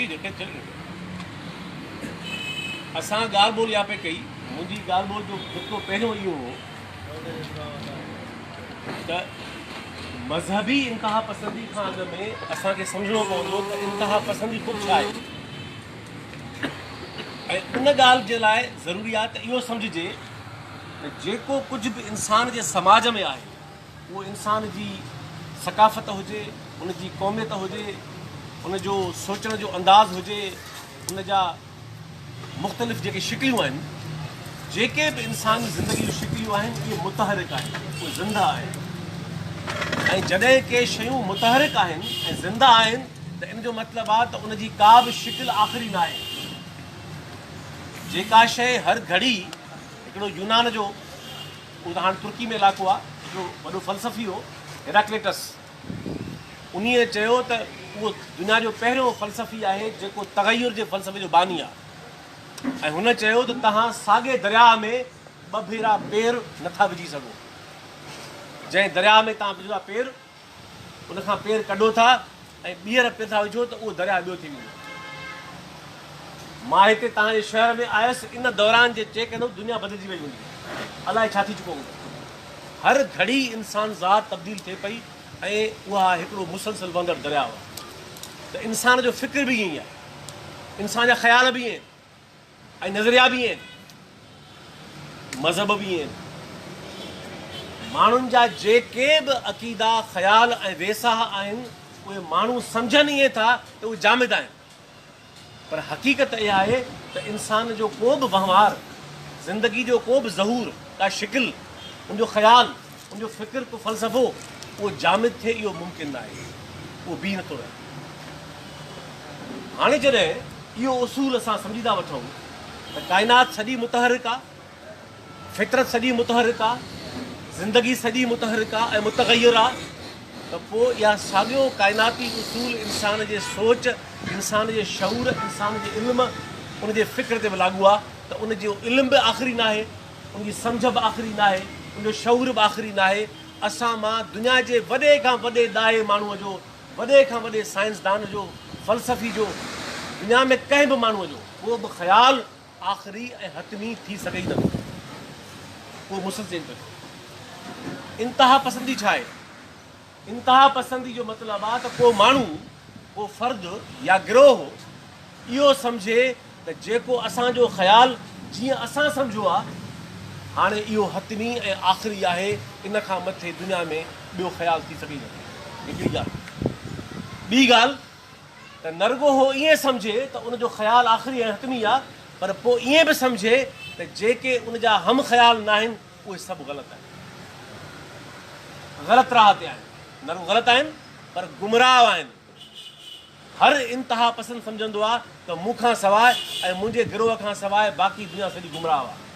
कई असां ॻाल्हि ॿोल या पे कई मुंहिंजी ॻाल्हि ॿोल जो हिकिड़ो पहिरियों इहो हो त मज़हबी इंतिहा पसंदी खां अॻु में असांखे सम्झणो पवंदो त इंतिहा पसंदी ख़ुदि छा आहे ऐं उन ॻाल्हि जे लाइ ज़रूरी आहे त इहो सम्झिजे त जेको कुझु बि इंसान जे समाज में आहे उहो इंसान जी सकाफ़त हुजे उनजी क़ौमियत हुजे उनजो सोचण जो अंदाज़ हुजे उन जा मुख़्तलिफ़ जेके शिकलियूं आहिनि जेके बि इंसानी ज़िंदगी जूं शिकलियूं आहिनि इहे मुतहरिक आहिनि उहे ज़िंदा आहिनि ऐं जॾहिं के शयूं मुतहरिक आहिनि ऐं ज़िंदा आहिनि त इन जो मतिलबु आहे त उनजी का बि शिकिल आख़िरी न आहे जेका शइ हर घड़ी हिकिड़ो यूनान जो उदाहरण तुर्की में इलाइक़ो आहे हिकिड़ो वॾो फ़लसफ़ी हो हेराक्लेटस उन्हीअ चयो त उहो दुनिया जो पहिरियों फ़लसफ़ी आहे जेको तग़युर जे फ़लसफ़े जो बानी आहे ऐं हुन चयो त तव्हां साॻे दरिया में ॿ भेरा पेर नथा विझी सघो जंहिं दरिया में तव्हां विझो था पेर उनखां पेर कढो था ऐं ॿीहर पेर था विझो त उहो दरिया ॿियो थी वेंदो मां हिते तव्हांजे शहर में आयुसि इन दौरान जे चेक कंदो दुनिया बदिलजी वई हूंदी अलाए छा थी चुको हूंदो हर घड़ी इंसान ज़ात तब्दील थिए पई ऐं उहा हिकिड़ो मुसलसल वहंदड़ दरिया हुआ त इंसान जो फ़िक्र बि ईअं ई आहे इंसान जा ख़्याल बि ईअं आहिनि ऐं नज़रिया बि ईअं आहिनि मज़हब बि ईअं आहिनि माण्हुनि जा जेके बि अक़ीदा ख़्याल ऐं वेसाह आहिनि उहे माण्हू सम्झनि ईअं था त उहे जामिद आहिनि पर हक़ीक़त इहा आहे त इंसान जो को बि वहिंवार ज़िंदगी जो को बि ज़हूर का शिकिल उनजो ख़्याल उनजो फ़िक्र को फ़लसफ़ो उहो जामिद थिए इहो मुमकिन न आहे उहो बीह नथो रहे हाणे जॾहिं इहो उसूल असां सम्झी था वठूं त काइनात सॼी मुतहरिक आहे फितरत सॼी मुतहरिक आहे ज़िंदगी सॼी मुतहरिक आहे ऐं मुतग़य्यर आहे त पोइ इहा साॻियो काइनाती उसूल इंसान जे सोच इंसान जे शऊर इंसान जे इल्म उनजे फ़िक्र ते बि लागू आहे त उनजो इल्म बि आख़िरी न आहे उनजी सम्झ बि आख़िरी न आहे उनजो शऊर बि आख़िरी न आहे असां मां दुनिया जे वॾे खां वॾे ॾाहे माण्हूअ जो वॾे खां वॾे साइंसदान जो फ़लसफ़ी जो दुनिया में कंहिं बि माण्हूअ जो को बि ख़्यालु आख़िरी ऐं हतमी थी सघे ई नथो उहो मुसलसिल पियो इंतिहा पसंदी छा आहे इंतिहा पसंदी जो मतिलबु आहे त को माण्हू को फ़र्दु या गिरोह इहो सम्झे त जेको असांजो ख़्यालु जीअं असां सम्झो आहे हाणे इहो हतमी ऐं आख़िरी आहे इन खां मथे दुनिया में ॿियो ख़्यालु थी सघे नथो हिकिड़ी ॻाल्हि ॿी ॻाल्हि त नरगो हो ईअं सम्झे त उनजो ख़्यालु आख़िरी ऐं हतमी आहे पर पोइ ईअं बि सम्झे त जेके उनजा हम ख़्याल न आहिनि उहे सभु ग़लति आहिनि ग़लति राह ते आहिनि नरगो ग़लति आहिनि पर गुमराह आहिनि हर इंतिहा पसंदि सम्झंदो आहे त मूंखां सवाइ ऐं मुंहिंजे गिरोह खां सवाइ बाक़ी दुनिया सॼी गुमराह आहे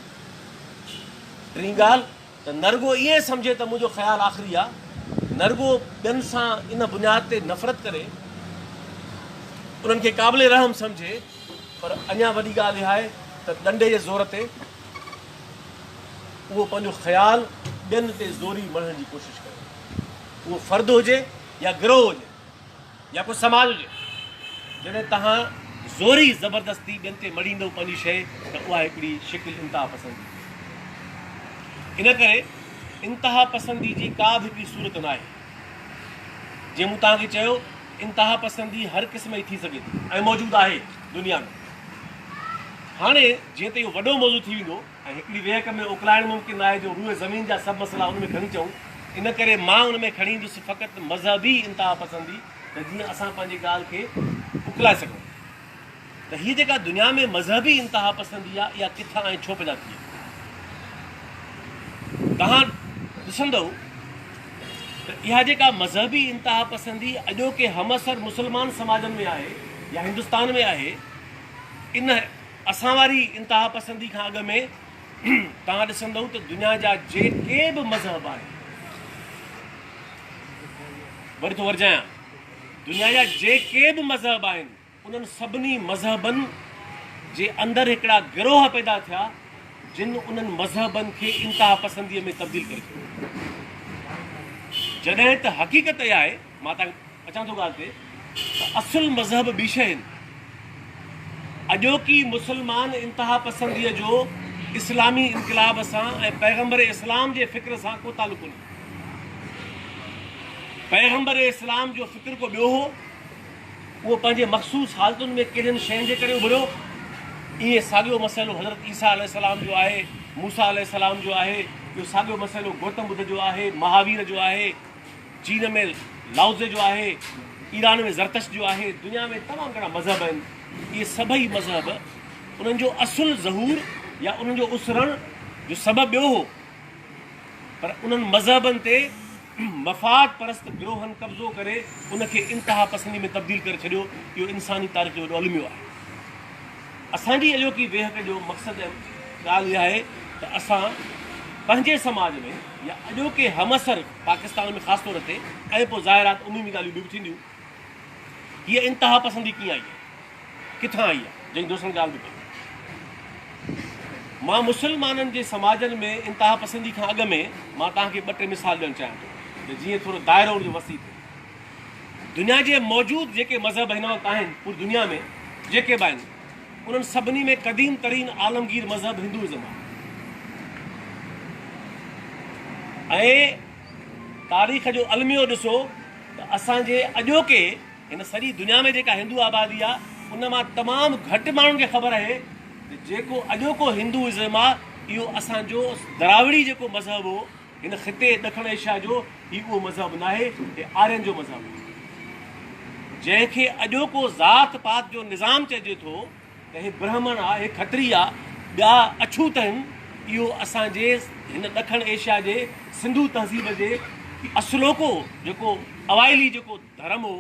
टीं ॻाल्हि त नरगो ईअं सम्झे त मुंहिंजो ख़्यालु आख़िरी आहे नरगो ॿियनि सां इन बुनियाद ते नफ़रत करे उन्हनि खे क़ाबिल रहम सम्झे पर अञा वॾी ॻाल्हि इहा आहे त ॾंडे जे ज़ोर ते उहो पंहिंजो ख़्यालु ॿियनि ते ज़ोरी मढ़ण जी कोशिशि करे उहो फ़र्दु हुजे या गिरोह हुजे या को समाज हुजे जॾहिं तव्हां ज़ोरी ज़बरदस्ती ॿियनि ते मढ़ींदो पंहिंजी शइ त उहा हिकिड़ी शिकिल इंतिहा पसंदी इन करे इंतिहा पसंदी जी का बि हिकिड़ी सूरत न आहे जीअं मूं तव्हांखे चयो इंतिहा पसंदी हर क़िस्म जी थी सघे थी ऐं मौजूदु आहे दुनिया में हाणे जीअं त इहो वॾो मौज़ू थी वेंदो ऐं हिकिड़ी वेहक में उकलाइण मुमकिन आहे जो रूए ज़मीन जा सभु मसइला उन में खणी अचूं इन करे मां उन में खणी ईंदुसि फ़क़ति मज़हबी इंतिहा पसंदी त जीअं असां पंहिंजी ॻाल्हि खे उकलाए सघूं त हीअ जेका दुनिया में मज़हबी इंतिहा पसंदी आहे इहा किथां ऐं छो पैदा थी तव्हां ॾिसंदव त इहा जेका मज़हबी इंतिहा पसंदी अॼोके हमअसर मुस्लमान समाजनि में आहे या हिंदुस्तान में आहे इन असां वारी इंतिहा पसंदी खां अॻु में तव्हां ॾिसंदव त दुनिया जा जेके बि मज़हब आहिनि वरी थो वरजायां दुनिया जा जेके बि मज़हब आहिनि उन्हनि सभिनी मज़हबनि जे अंदरि हिकिड़ा गिरोह पैदा थिया जिन उन्हनि मज़हबनि खे इंतिहा पसंदीअ में तब्दील करे छॾियो जॾहिं त हक़ीक़त इहा आहे मां तव्हांखे अचां थो ॻाल्हि ते त असुलु मज़हब ॿी शइ आहिनि अॼोकी मुसलमान इंतहा पसंदीअ जो इस्लामी इनकलाब सां ऐं पैगम्बर इस्लाम जे फ़िक्र सां को तालुक़ कोन्हे। पैगम्बर इस्लाम जो फ़िक्र को ॿियो हो, उहो पंहिंजे मख़सूस हालतुनि में कहिड़ियुनि शयुनि जे करे उभरियो। इएं साॻियो मसइलो हज़रत ईसा अलैहिस्सलाम जो आहे, मूसा अलैहिस्सलाम जो आहे, इहो साॻियो मसइलो गौतम बुद्ध जो आहे, महावीर जो आहे, चीन में लाओज़े जो आहे, ईरान में ज़रतश जो आहे। दुनिया में तमामु घणा मज़हब आहिनि। इहे सभई मज़हब उन्हनि जो असुल ज़हूर या उन्हनि जो उसरण जो सबबु ॿियो हो, पर उन्हनि मज़हबनि ते मफ़ाद परस्त गिरोहनि कब्ज़ो करे उनखे इंतहा पसंदी में तब्दील करे छॾियो। इहो इंसानी तारीख़ जो वॾो अलमियो आहे। असांजी अॼोकी वेहक जो मक़सदु ऐं ॻाल्हि इहा आहे त असां पंहिंजे समाज में या अॼोके हमअसर पाकिस्तान में ख़ासि तौर ते ऐं पोइ ज़ाहिरात उमीमी ॻाल्हियूं ॿियूं बि थींदियूं, हीअ इंतहा पसंदी कीअं आई आहे, किथां आई आहे, जंहिं दोस्तनि ॻाल्हि बि कई। मां मुसलमाननि जे समाजनि में इंतहा पसंदी खां अॻु में मां तव्हांखे ॿ टे मिसाल ॾियणु चाहियां थो, त जीअं थोरो दाइरो हुनजो वसी थिए। दुनिया जे मौजूदु जेके मज़हब हिन वक़्तु आहिनि पूरी दुनिया में जेके बि आहिनि, उन्हनि सभिनी में क़दीम तरीन आलमगीर मज़हब हिंदुइज़म आहे। ऐं तारीख़ जो अलमियो ॾिसो त असांजे अॼोके हिन सॼी दुनिया में जेका हिंदू आबादी आहे, उन मां तमामु घटि माण्हुनि खे ख़बर आहे त जेको अॼोको हिंदुइज़म आहे इहो असांजो दरावड़ी जेको मज़हब हो हिन ख़िते ॾखण एशिया जो, हीउ उहो मज़हब न आहे, हे आर्यन जो मज़हब आहे। जंहिंखे अॼोको ज़ात पात जो निज़ाम चइजे थो त हे ब्राह्मण आहे, हे खत्री आहे, ॿिया अछूत आहिनि, इहो असांजे हिन ॾखण एशिया जे सिंधू तहज़ीब जे असलोको जेको अवाइली जेको धर्म हो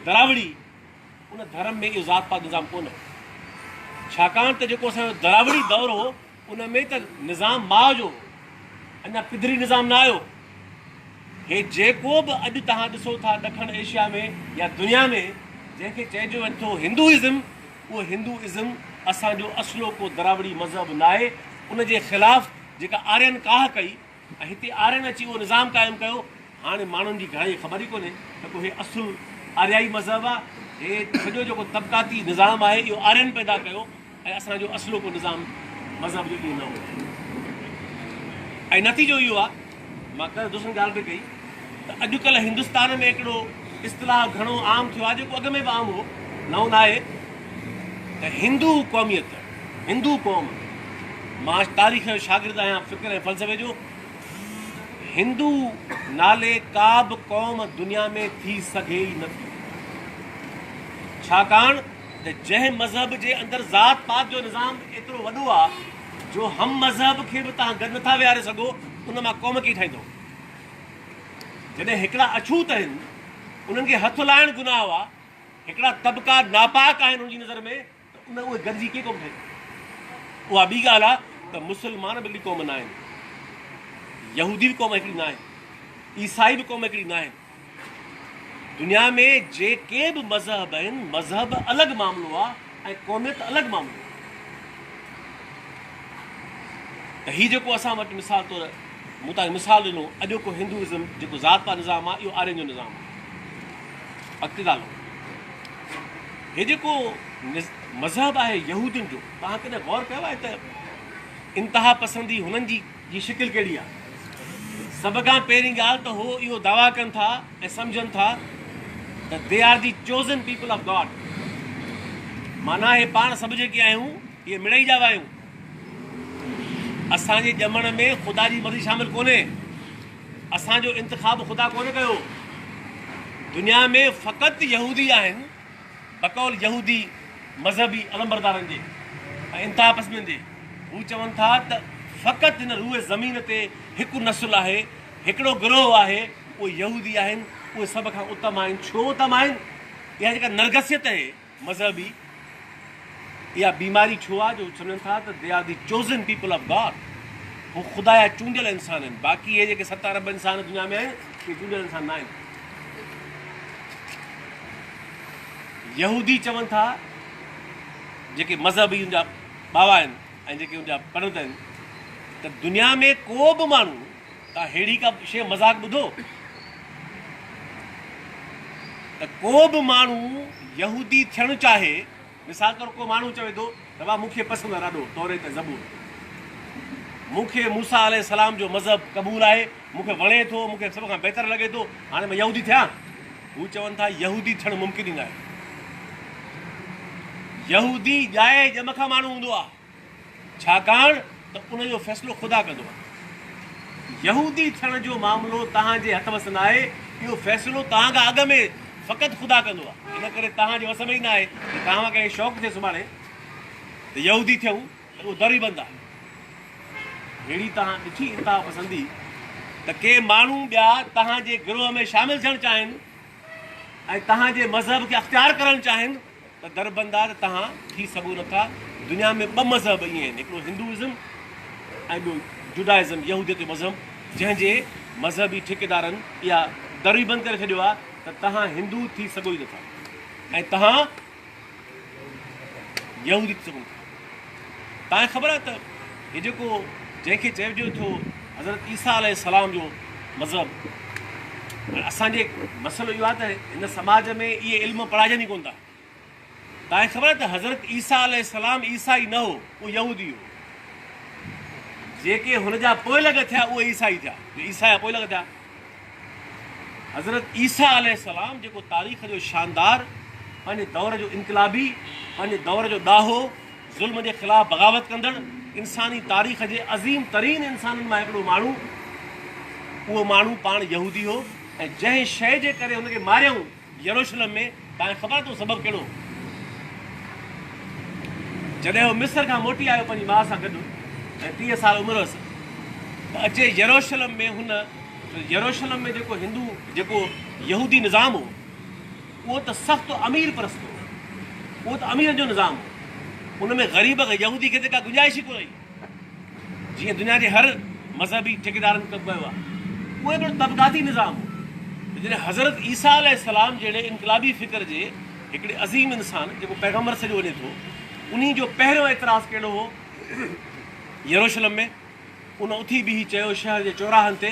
दरावड़ी, उन धर्म में इहो ज़ात पात निज़ाम कोन हो। छाकाणि त जेको असांजो दरावड़ी दौर हो उन में त निज़ाम माउ जो, अञा पिदरी निज़ाम न आयो। हे जेको बि अॼु तव्हां ॾिसो था ॾखण एशिया में या दुनिया में जंहिंखे चइजो वञे थो हिंदुइज़म, उहो हिंदुइज़म असांजो असलो को दरावड़ी मज़हब न आहे। उनजे ख़िलाफ़ु जेका आर्यन काह कई ऐं हिते आर्यन अची उहो निज़ाम क़ाइमु कयो, हाणे माण्हुनि जी घणेई ख़बर ई कोन्हे त को हे असुल आर्याई मज़हब आहे, हे सॼो जेको तबक़ाती निज़ाम आहे इहो आर्यन पैदा कयो ऐं असांजो असलो को निज़ाम मज़हब जो इहो न हो। ऐं नतीजो इहो आहे, मां कल्ह दोस्तनि ॻाल्हि बि कई त अॼुकल्ह हिंदुस्तान में हिकिड़ो इस्तिलाह घणो आम थियो आहे, जेको अॻ में बि आम हो, नओं न आहे, त हिंदू क़ौमियत, हिंदू क़ौम। मां तारीख़ जो शागिर्दु आहियां, फ़िक्र ऐं फ़लसफ़े जो। हिंदू नाले का बि क़ौम दुनिया में थी सघे ई नथी, छाकाणि त जंहिं मज़हब जे अंदरि ज़ात पात जो निज़ाम एतिरो वॾो आहे जो हम मज़हब खे बि तव्हां गॾु नथा विहारे सघो, उन मां क़ौम कीअं ठाहींदो। जॾहिं हिकिड़ा अछूत आहिनि उन्हनि खे हथु लाइणु गुनाह आहे, हिकिड़ा तबक़ा नापाक आहिनि उनजी नज़र में, त उन उहे गॾिजी कीअं क़ौम ठाहींदो। उहा ॿी ॻाल्हि आहे त मुस्लमान बि हिकिड़ी क़ौम न आहिनि, यहूदी बि क़ौम हिकिड़ी न आहे, ईसाई बि क़ौम हिकिड़ी न आहे। दुनिया में जेके बि मज़हब आहिनि, मज़हब अलॻि मामिलो आहे ऐं क़ौमियत अलॻि मामिलो आहे। त हीउ जेको असां वटि मिसाल तौरु मूं तव्हांखे मिसाल ॾिनो, अॼोको हिंदुइज़म जेको ज़ात पात निज़ाम आहे, इहो आर्यन जो निज़ाम आहे। अॻिते ॻाल्हि हे जेको मज़हब आहे यहूदियुनि जो, तव्हां कॾहिं गौर कयो आहे त इंतहा पसंदी हुननि जी शिकिल कहिड़ी आहे। सभ खां पहिरीं ॻाल्हि त हो इहो दावा कनि था ऐं सम्झनि था त they are the chosen people of God, माना हे पाण सभु जेके आहियूं इहे मिड़ई जा आहियूं, असांजे ॼमण में ख़ुदा जी मर्ज़ी शामिल कोन्हे, असांजो इंतिखाब ख़ुदा कोन्हे कयो। दुनिया में फ़क़ति यहूदी आहिनि, बकौल यहूदी मज़हबी अलमबरदारनि जे ऐं इंतहा पसंदनि जे। हू चवनि था त फ़क़ति हिन रूए ज़मीन ते हिकु नसुल आहे, हिकिड़ो गिरोह आहे, उहे यहूदी आहिनि, उहे सभ खां उत्तम आहिनि। छो उत्तम आहिनि? इहा जेका नरगसियत आहे मज़हबी, इहा बीमारी छो आहे जो चवनि था त they are the chosen people of God, हू ख़ुदा जा चूंडियल इंसान आहिनि। बाक़ी इहे जेके 7 अरब इंसान दुनिया में आहिनि, इहे चूंडियल इंसान न आहिनि। यहूदी चवनि था, जेके मज़हबी उनजा बाबा आहिनि ऐं जेके उनजा पंडित आहिनि, त दुनिया में को बि माण्हू, तव्हां अहिड़ी का शइ मज़ाक ॿुधो त को बि माण्हू यहूदी थियणु चाहे मिसाल तौर को माण्हू चवे थो त भाउ मूंखे पसंदि आहे ॾाढो तौरे ते ज़बूर, मूंखे मूसा अलैहिस्सलाम जो मज़हब क़बूल आहे, मूंखे वणे थो, मूंखे सभ खां बहितर लॻे थो, हाणे मां यहूदी थियां। हू चवनि था यहूदी थियणु मुमकिन ई न आहे। यहूदी ॼाए ॼम खां माण्हू हूंदो आहे, छाकाणि त उनजो फ़ैसिलो ख़ुदा कंदो आहे। यहूदी थियण जो मामिलो तव्हांजे हथ वस न आहे, इहो फ़ैसिलो तव्हां खां अॻु में फ़क़ति ख़ुदा कंदो आहे। इन करे तव्हांजे वस में ई न आहे त तव्हां कंहिं शौक़ु थिए सुभाणे त यहूदी थियूं त उहो दर ई बंदि आहे। अहिड़ी तव्हां ॾिठी इंतिहा पसंदी त के माण्हू ॿिया तव्हांजे गिरोह में शामिलु थियणु चाहिनि ऐं तव्हांजे मज़हब खे अख़्तियार करणु चाहिनि त दर बंदि आहे, त तव्हां थी सघो नथा। दुनिया में ॿ मज़हब ईअं आहिनि, हिकिड़ो हिंदुइज़म ऐं ॿियो जुडाइज़म, यहूदियत जो मज़हब, जंहिंजे मज़हबी ठेकेदारनि इहा दर ई बंदि करे छॾियो आहे त तव्हां हिंदू थी सघो ई नथा ऐं तव्हां यहूदी थी सघो था। तव्हांखे ख़बर आहे त हे जेको जंहिंखे चइजो थो हज़रत ईसा अलैहिस्सलाम जो मज़हब, असांजे मसइलो इहो आहे त हिन समाज में इहे इल्म पढ़ाइजनि ई कोन था। तव्हांखे ख़बर आहे त हज़रत ईसा अलैहिस्सलाम ईसाई न हो, उहो यहूदी हो। जेके हुनजा पोइलॻ थिया उहे ईसाई थिया, ईसा जा पोइलॻ थिया। हज़रत ईसा अलैहिस्सलाम जेको तारीख़ जो शानदार, पंहिंजे दौर जो इनक़लाबी, पंहिंजे दौर जो ॾाहो, ज़ुल्म जे ख़िलाफ़ु बग़ावत कंदड़, इंसानी तारीख़ जे अज़ीम तरीन इंसाननि मां हिकिड़ो माण्हू, उहो माण्हू पाण यहूदी हो। ऐं जंहिं शइ जे करे हुनखे मारियऊं यरूशलेम में, तव्हांखे ख़बर अथव सबबु कहिड़ो? जॾहिं उहो मिस्र खां मोटी आयो पंहिंजी माउ सां गॾु ऐं 30 साल उमिरि हुअसि, त अचे यरूशलेम में। हुन यरूशलेम में जेको हिंदू जेको यहूदी निज़ाम हो, उहो त सख़्तु अमीर परस्त हो, उहो त अमीर जो निज़ाम हो। उन में ग़रीब यहूदी खे त का गुंजाइश ई कोन हुई, जीअं दुनिया जे हर मज़हबी ठेकेदारनि कयो आहे। उहो हिकिड़ो तबक़ाती निज़ाम हो। जॾहिं हज़रत ईसा अलैहिस्सलाम जहिड़े इनक़लाबी फ़िक्र जे हिकिड़े अज़ीम इंसान जेको पैगम्बर सॼो वञे थो, उन जो पहिरियों एतिराज़ु कहिड़ो हो यरूशलेम में? उन उथी बीही चयो शहर जे चौराहनि ते,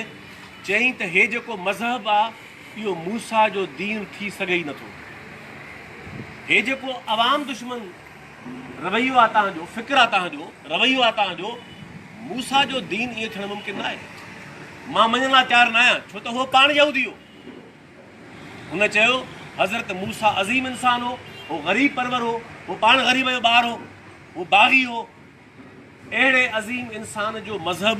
चयईं त हे जेको मज़हब आहे इहो मूसा जो दीन थी सघे ई नथो। हे जेको अवाम दुश्मन रवैयो आहे तव्हांजो, फ़िक्र आहे तव्हांजो, रवैयो आहे तव्हांजो, मूसा जो दीन इहो थियणु मुमकिन न आहे। मां मञण लाइ तयारु न आहियां, छो त उहो पाण यहूदी हो। हुन चयो हज़रत मूसा अज़ीम इंसान हो, उहो ग़रीब परवर हो, उहो पाण ग़रीब जो ॿारु हो, उहो बाग़ी हो। अहिड़े अज़ीम इंसान जो मज़हब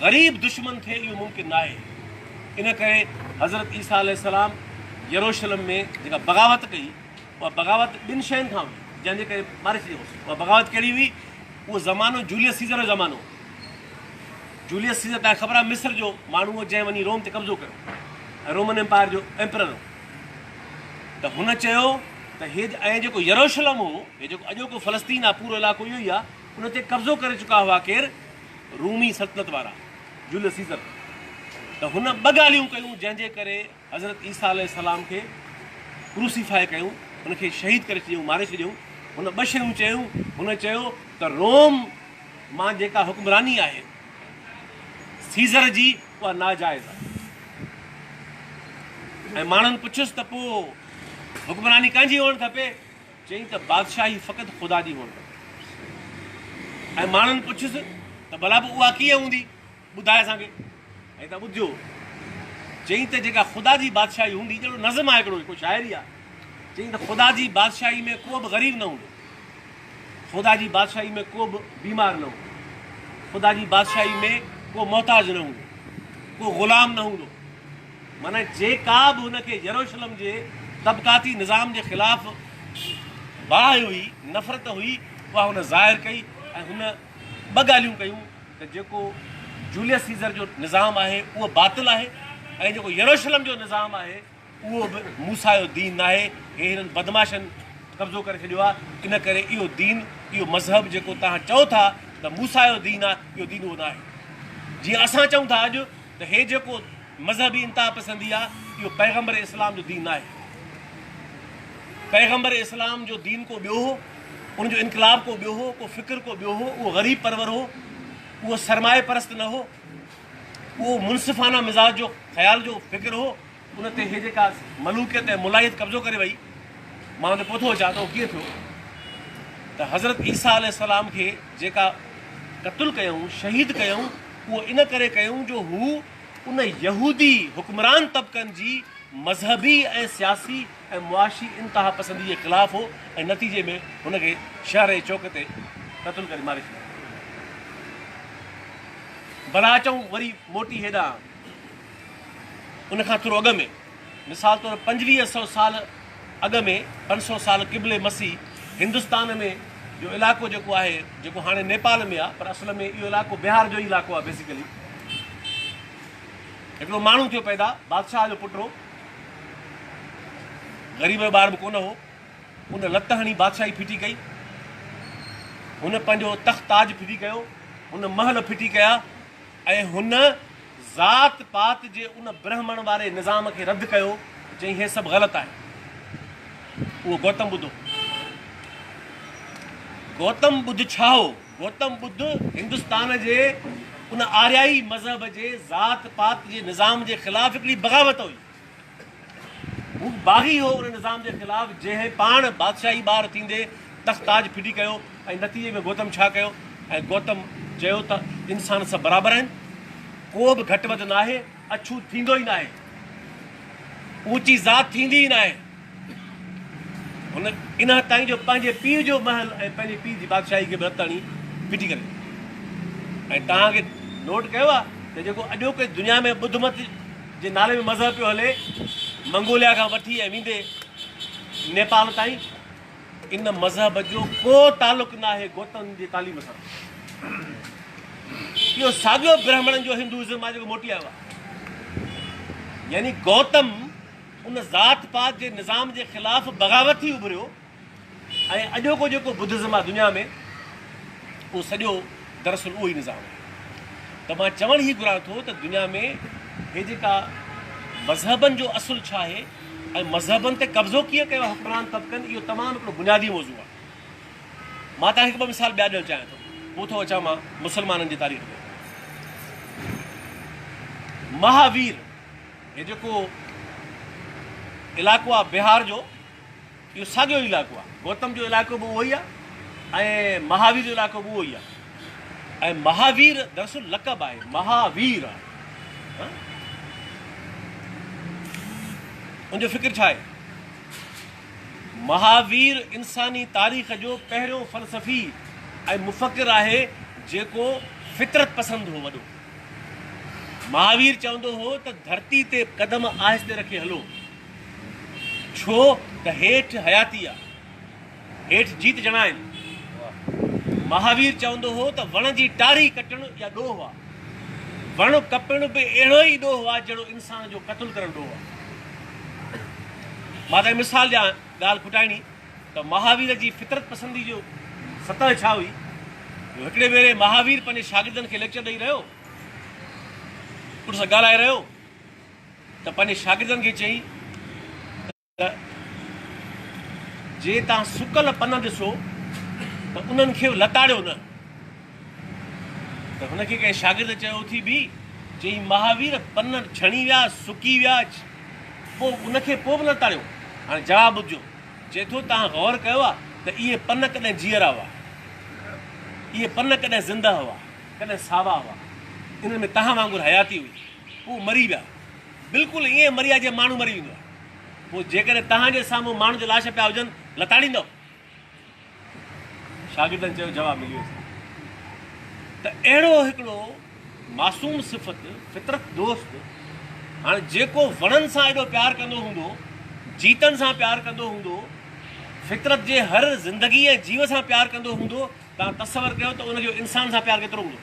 ग़रीब दुश्मन थिए इहो मुमकिन न आहे। इन करे हज़रत ईसा अलैहिस्सलाम यरूशलेम में जेका बग़ावत कई, उहा बग़ावत ॿिनि शयुनि खां हुई, जंहिंजे करे मारे छॾियोसि। उहा बग़ावत कहिड़ी हुई? उहो ज़मानो जूलियस सीज़र जो ज़मानो। जूलियस सीज़र तव्हांखे ख़बर आहे मिस्र जो माण्हू हो, जंहिं वञी रोम ते कब्ज़ो कयो ऐं रोमन एम्पायर जो एम्परर हो। त हुन चयो त हे ऐं जेको यरूशलेम हो, हे जेको अॼोको फ़लस्तीन आहे, पूरो इलाइक़ो इहो ई आहे, उन ते कब्ज़ो करे चुका हुआ केरु? रूमी सल्तनत वारा, जूलियस सीज़र। त हुन ॿ ॻाल्हियूं कयूं जंहिंजे करे हज़रत ईसा अलैहिस्सलाम खे क्रूसीफाई कयूं, हुनखे शहीद करे छॾियऊं, मारे छॾियऊं। हुन ॿ शयूं चयूं। हुन चयो त रोम मां जेका हुक्मरानी आहे सीज़र जी, उहा नाजाइज़ आहे। ऐं माण्हुनि पुछियुसि त पोइ हुक्मरानी कंहिंजी हुअणु खपे? चयईं त बादशाही फ़क़ति ख़ुदा जी हुअणु खपे। ऐं माण्हुनि पुछियुसि त भला पोइ उहा कीअं हूंदी, ॿुधाए असांखे। ऐं त ॿुधियो, चयईं त जेका ख़ुदा जी बादशाही हूंदी, जहिड़ो नज़म आहे हिकिड़ो, हिकिड़ो शाइरी आहे, चयईं त ख़ुदा जी बादशाही में को बि ग़रीब न हूंदो, ख़ुदा जी बादशाही में को बि बीमार न हूंदो, ख़ुदा जी बादशाही में को मोहताज न हूंदो, को ग़ुलाम न हूंदो। माना जेका बि हुनखे यरूशलेम जे तबक़ाती निज़ाम जे ख़िलाफ़ु बाहि हुई, नफ़रत हुई, उहा हुन ज़ाहिर कई। ऐं हुन ॿ ॻाल्हियूं कयूं त जेको जूलियस सीज़र जो निज़ाम आहे उहो बातिल आहे, ऐं जेको यरूशलेम जो निज़ाम आहे उहो बि मूसा जो दीन न आहे। हे हिननि बदमाशनि कब्ज़ो करे छॾियो आहे। इन करे इहो दीन, इहो मज़हब जेको तव्हां चओ था त मूसा जो दीन आहे, इहो दीन उहो न आहे। जीअं असां चऊं था अॼु त हे जेको मज़हबी इंतिहा पसंदी आहे, इहो पैगम्बर इस्लाम जो दीन आहे। पैगम्बर इस्लाम जो दीन को ॿियो हो, उनजो इनकलाब को ॿियो हो, को फ़िक्र को ॿियो हो। उहो ग़रीब परवर हो, उहो सरमाए परस्त न हो, उहो मुनसिफ़ाना मिज़ाज जो ख़्याल जो फ़िक्र हो। उन ते हे जेका मलूकियत ऐं मुलाहियत कब्ज़ो करे वई, मां हुन पहुतो अचां त उहो कीअं थियो? त हज़रत ईसा अलैहिस्सलाम खे जेका क़त्ल कयूं, शहीद कयूं, उहो इन करे कयूं जो हू उन यहूदी हुक्मरान तबक़नि जी मज़हबी ऐं सियासी ऐं मुआशी इंतिहा पसंदी जे ख़िलाफ़ु हो ऐं नतीजे में हुनखे शहर जे चौक ते क़त्ल करे मारे छॾियो। भला अचूं वरी मोटी हेॾां उनखां थोरो अॻु में, मिसाल तौरु 2500 साल अॻु में, 500 साल क़िबले मसीह हिंदुस्तान में जो इलाइक़ो जेको आहे, जेको हाणे नेपाल में आहे, पर असल में इहो इलाइक़ो बिहार जो ई इलाइक़ो आहे बेसिकली। हिकिड़ो माण्हू थियो पैदा, बादशाह जो पुटु हो, ग़रीब जो ॿार बि कोन हो। उन लत हणी बादशाही फिटी कई, हुन पंहिंजो तख़्त ताज फिटी कयो, हुन महल फिटी कया ऐं हुन ज़ात पात जे उन ब्राह्मण वारे निज़ाम खे रद्द कयो, चई हे सभु ग़लति आहे। उहो गौतम बुद्ध। गौतम बुद्ध छा हो? गौतम बुद्ध हिंदुस्तान जे उन आर्याई मज़हब जे ज़ात पात जे निज़ाम जे ख़िलाफ़ हिकिड़ी बग़ावत हुई। हू बाग़ी हो उन निज़ाम जे ख़िलाफ़, जंहिं पाण बादशाही ॿार थींदे तख़्त ताज फिटी कयो ऐं नतीजे में गौतम छा कयो? ऐं गौतम चयो त इंसान सभु बराबरि आहिनि, को बि घटि वधि न आहे, अछूत थींदो ई न आहे, ऊची ज़ात थींदी ई न आहे। हुन इन हद ताईं जो पंहिंजे पीउ जो महल ऐं पंहिंजे पीउ जी बादशाही खे बि हथ हणी फिटी करे। ऐं तव्हांखे नोट कयो आहे त जेको अॼोके दुनिया में ॿुध मत जे नाले में मज़हब पियो हले, मंगोलिया खां वठी ऐं वेंदे नेपाल ताईं, इन मज़हब जो को तालुक़ु न आहे गौतम जी तालीम सां। इहो साॻियो ब्राह्मणनि जो हिंदुइज़म आहे जेको मोटी आयो आहे। यानी गौतम उन ज़ात पात जे निज़ाम जे ख़िलाफ़ बग़ावत ई उभरियो ऐं अॼोको जेको बुद्धिज़्म आहे दुनिया में, उहो सॼो दरअसल उहो ई निज़ाम आहे। त मां चवणु ई घुरां थो त दुनिया में हे जेका मज़हबनि जो असुलु छा आहे ऐं मज़हबनि ते कब्ज़ो कीअं कयो आहे हुक्मरान तबक़नि, इहो तमामु हिकिड़ो बुनियादी मौज़ू आहे। मां तव्हांखे ॿ मिसाल ॿिया ॾियणु चाहियां थो, पोइ थो अचां मां मुस्लमाननि जी तारीख़ में। महावीर, हे जेको इलाइक़ो आहे बिहार जो, इहो साॻियो इलाइक़ो आहे। गौतम जो इलाइक़ो बि उहो ई आहे ऐं महावीर जो इलाइक़ो बि उहो ई आहे। ऐं महावीर दरअसल लक़ब आहे, महावीर आहे। उनजो फ़िक्र छा आहे? महावीर इंसानी तारीख़ जो पहिरियों फ़लसफ़ी ऐं मुफ़क्किर आहे जेको फितरत पसंदि हो वॾो। महावीर चवंदो हो त धरती ते क़दम आहिस्ते रखे हलो, छो त हेठि हयाती आहे, हेठि जीत ॼणा आहिनि। महावीर चवंदो हो त वण जी टारी कटणु या ॾोह आहे, वण कपणु बि अहिड़ो ई ॾोह आहे जहिड़ो इंसान जो क़त्ल करणु ॾोह आहे। मां त मिसाल ॾियां ॻाल्हि खुटाइणी त महावीर जी फितरत पसंदी जो सतह छा हुई। हिकिड़े भेरे महावीर पंहिंजे शागिर्दनि खे लेक्चर ॾेई रहियो, कुझु सां ॻाल्हाए रहियो त पंहिंजे शागिर्दनि खे चई त जे तव्हां सुकल पन ॾिसो त उन्हनि खे लताड़ियो न। त हुनखे कंहिं शागिर्द चयो उथी बि, चई महावीर पन छणी विया, सुकी विया, पोइ उनखे पोइ बि लताड़ियो। हाणे जवाबु ॿुधो, चए थो तव्हां गौर कयो आहे त इहे पन कॾहिं जीअरा हुआ, इहे पन कॾहिं ज़िंदा हुआ, कॾहिं सावा हुआ, इन्हनि में तव्हां वांगुरु हयाती हुई, पोइ मरी विया। बिल्कुलु ईअं मरी आहे जीअं माण्हू मरी वेंदो आहे। पोइ जेकॾहिं तव्हांजे साम्हूं माण्हू जो लाश पिया हुजनि, लताड़ींदव? शागिर्दनि चयो जवाबु मिली वियो। त अहिड़ो हिकिड़ो मासूम सिफ़त, फितरत दोस्त, हाणे जेको वणनि सां एॾो प्यारु कंदो हूंदो, जीतनि सां प्यारु कंदो हूंदो, फितरत जे हर ज़िंदगी ऐं जीव सां प्यारु कंदो हूंदो, तव्हां तसवर कयो त उनजो इंसान सां प्यारु केतिरो हूंदो।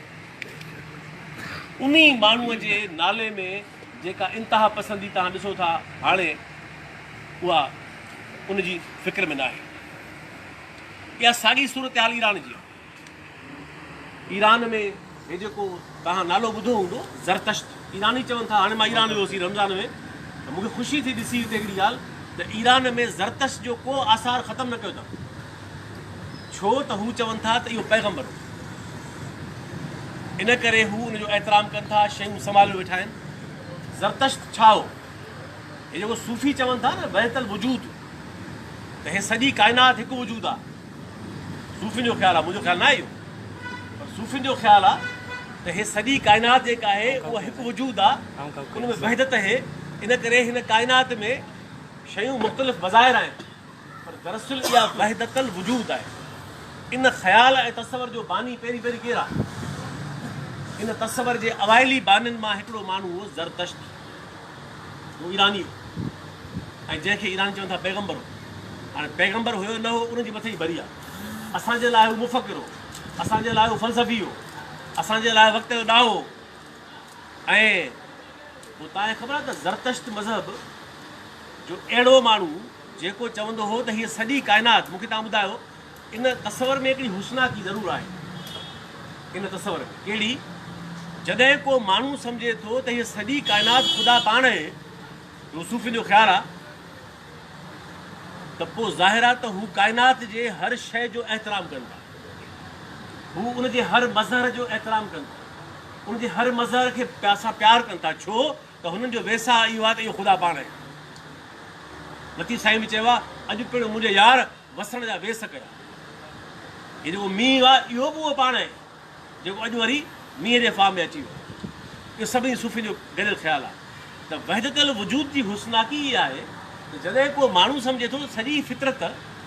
उन माण्हूअ जे नाले में जेका इंतिहा पसंदी तव्हां ॾिसो था हाणे, उहा उनजी फ़िक्र में न आहे। इहा साॻी सूरत हाल ईरान जी आहे। ईरान में हे जेको तव्हां नालो ॿुधो हूंदो, ज़रतश्त, ईरानी चवनि था। हाणे मां ईरान वियो हुउसि रमज़ान में, त मूंखे ख़ुशी थी ॾिसी हिते हिकिड़ी ॻाल्हि त ईरान में ज़रतश्त जो को आसार ख़तमु न कयो अथऊं। छो त हू चवनि था त इहो पैगम्बर हो, इन करे हू उनजो एतिराम कनि था, शयूं संभाले वेठा आहिनि। ज़रतश्त छा हो? हे जेको सूफ़ी चवनि था न, वहतल वजूद, त हे सॼी काइनात हिकु वजूद आहे, सूफ़ियुनि जो ख़्यालु आहे, मुंहिंजो ख़्यालु न आहे इहो, पर सूफ़ियुनि जो ख़्यालु आहे त हे सॼी काइनात जेका आहे उहा हिकु वजूद आहे, उन में वहदत आहे। इन करे हिन काइनात में शयूं मुख़्तलिफ़ बज़ाहिर आहिनि, पर दरअसल इहा वहदतल वजूद आहे। इन ख़्याल ऐं तसवर जो बानी पहिरीं केरु आहे? इन तसवर जे अवाइली बानियुनि मां हिकिड़ो माण्हू हो ज़रतश्त, उहो ईरानी हो, ऐं जंहिंखे ईरान चवनि था पैगम्बर हो। हाणे पैगम्बर हुयो न हो, उनजे मथे ई भरी आहे। असांजे लाइ हू मुफ़क्किर हो, असांजे लाइ हू फ़लसफ़ी हो, असांजे लाइ वक़्त जो ॾाहो हो। ऐं पोइ तव्हांखे ख़बर आहे त ज़रतश्त मज़हब जो अहिड़ो माण्हू जेको चवंदो हो त हीअ सॼी काइनात, मूंखे तव्हां ॿुधायो इन तसवर में हिकिड़ी हुस्नाकी ज़रूरु आहे। इन तसवर में कहिड़ी? जॾहिं को माण्हू सम्झे थो त हीअ सॼी काइनात ख़ुदा पाण आहे, सूफ़ियुनि जो ख़्यालु आहे, त पोइ ज़ाहिर आहे त हू काइनात जे हर शइ जो एहतराम कनि था, हू उनजे हर मज़हर जो एहतराम कनि था, उनजे हर मज़हर खे असां प्यारु कनि था। छो त हुननि जो वेसा इहो आहे त इहो ख़ुदा पाण आहे। लतीफ़ साईं बि चयो आहे, अॼु पिणु मुंहिंजे यार वसण जा वेस कया। हीअ जेको मींहुं आहे इहो बि उहो पाण आहे जेको अॼु वरी मींहं जे फार्म में अची वियो। इहो सभिनी सूफ़ियुनि जो गॾियल ख़्यालु आहे त वहदतल वजूद जी हुस्नाकी इहा आहे त जॾहिं को माण्हू सम्झे थो सॼी फितरत,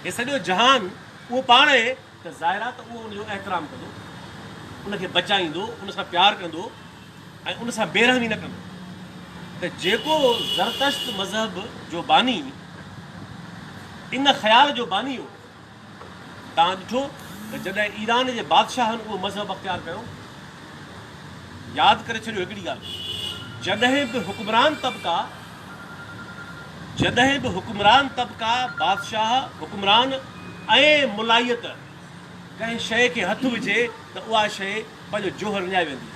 हे सॼो जहान उहो पाण आहे, त ज़ाहिर आहे त उहो उनजो एहतराम कंदो, उनखे बचाईंदो, उन सां प्यारु कंदो ऐं उन सां बेरहमी न कंदो। त जेको ज़रतश्त मज़हब जो बानी, इन ख़्याल जो बानी हो, तव्हां ॾिठो त जॾहिं ईरान जे बादशाहनि उहो मज़हब अख़्तियार कयो, यादि करे छॾियो हिकिड़ी ॻाल्हि, जॾहिं बि हुकुमरान तबिका बादशाह, हुकुमरान ऐं मुलायत कंहिं शइ खे हथु विझे त उहा शइ पंहिंजो जोहर विञाए वेंदी।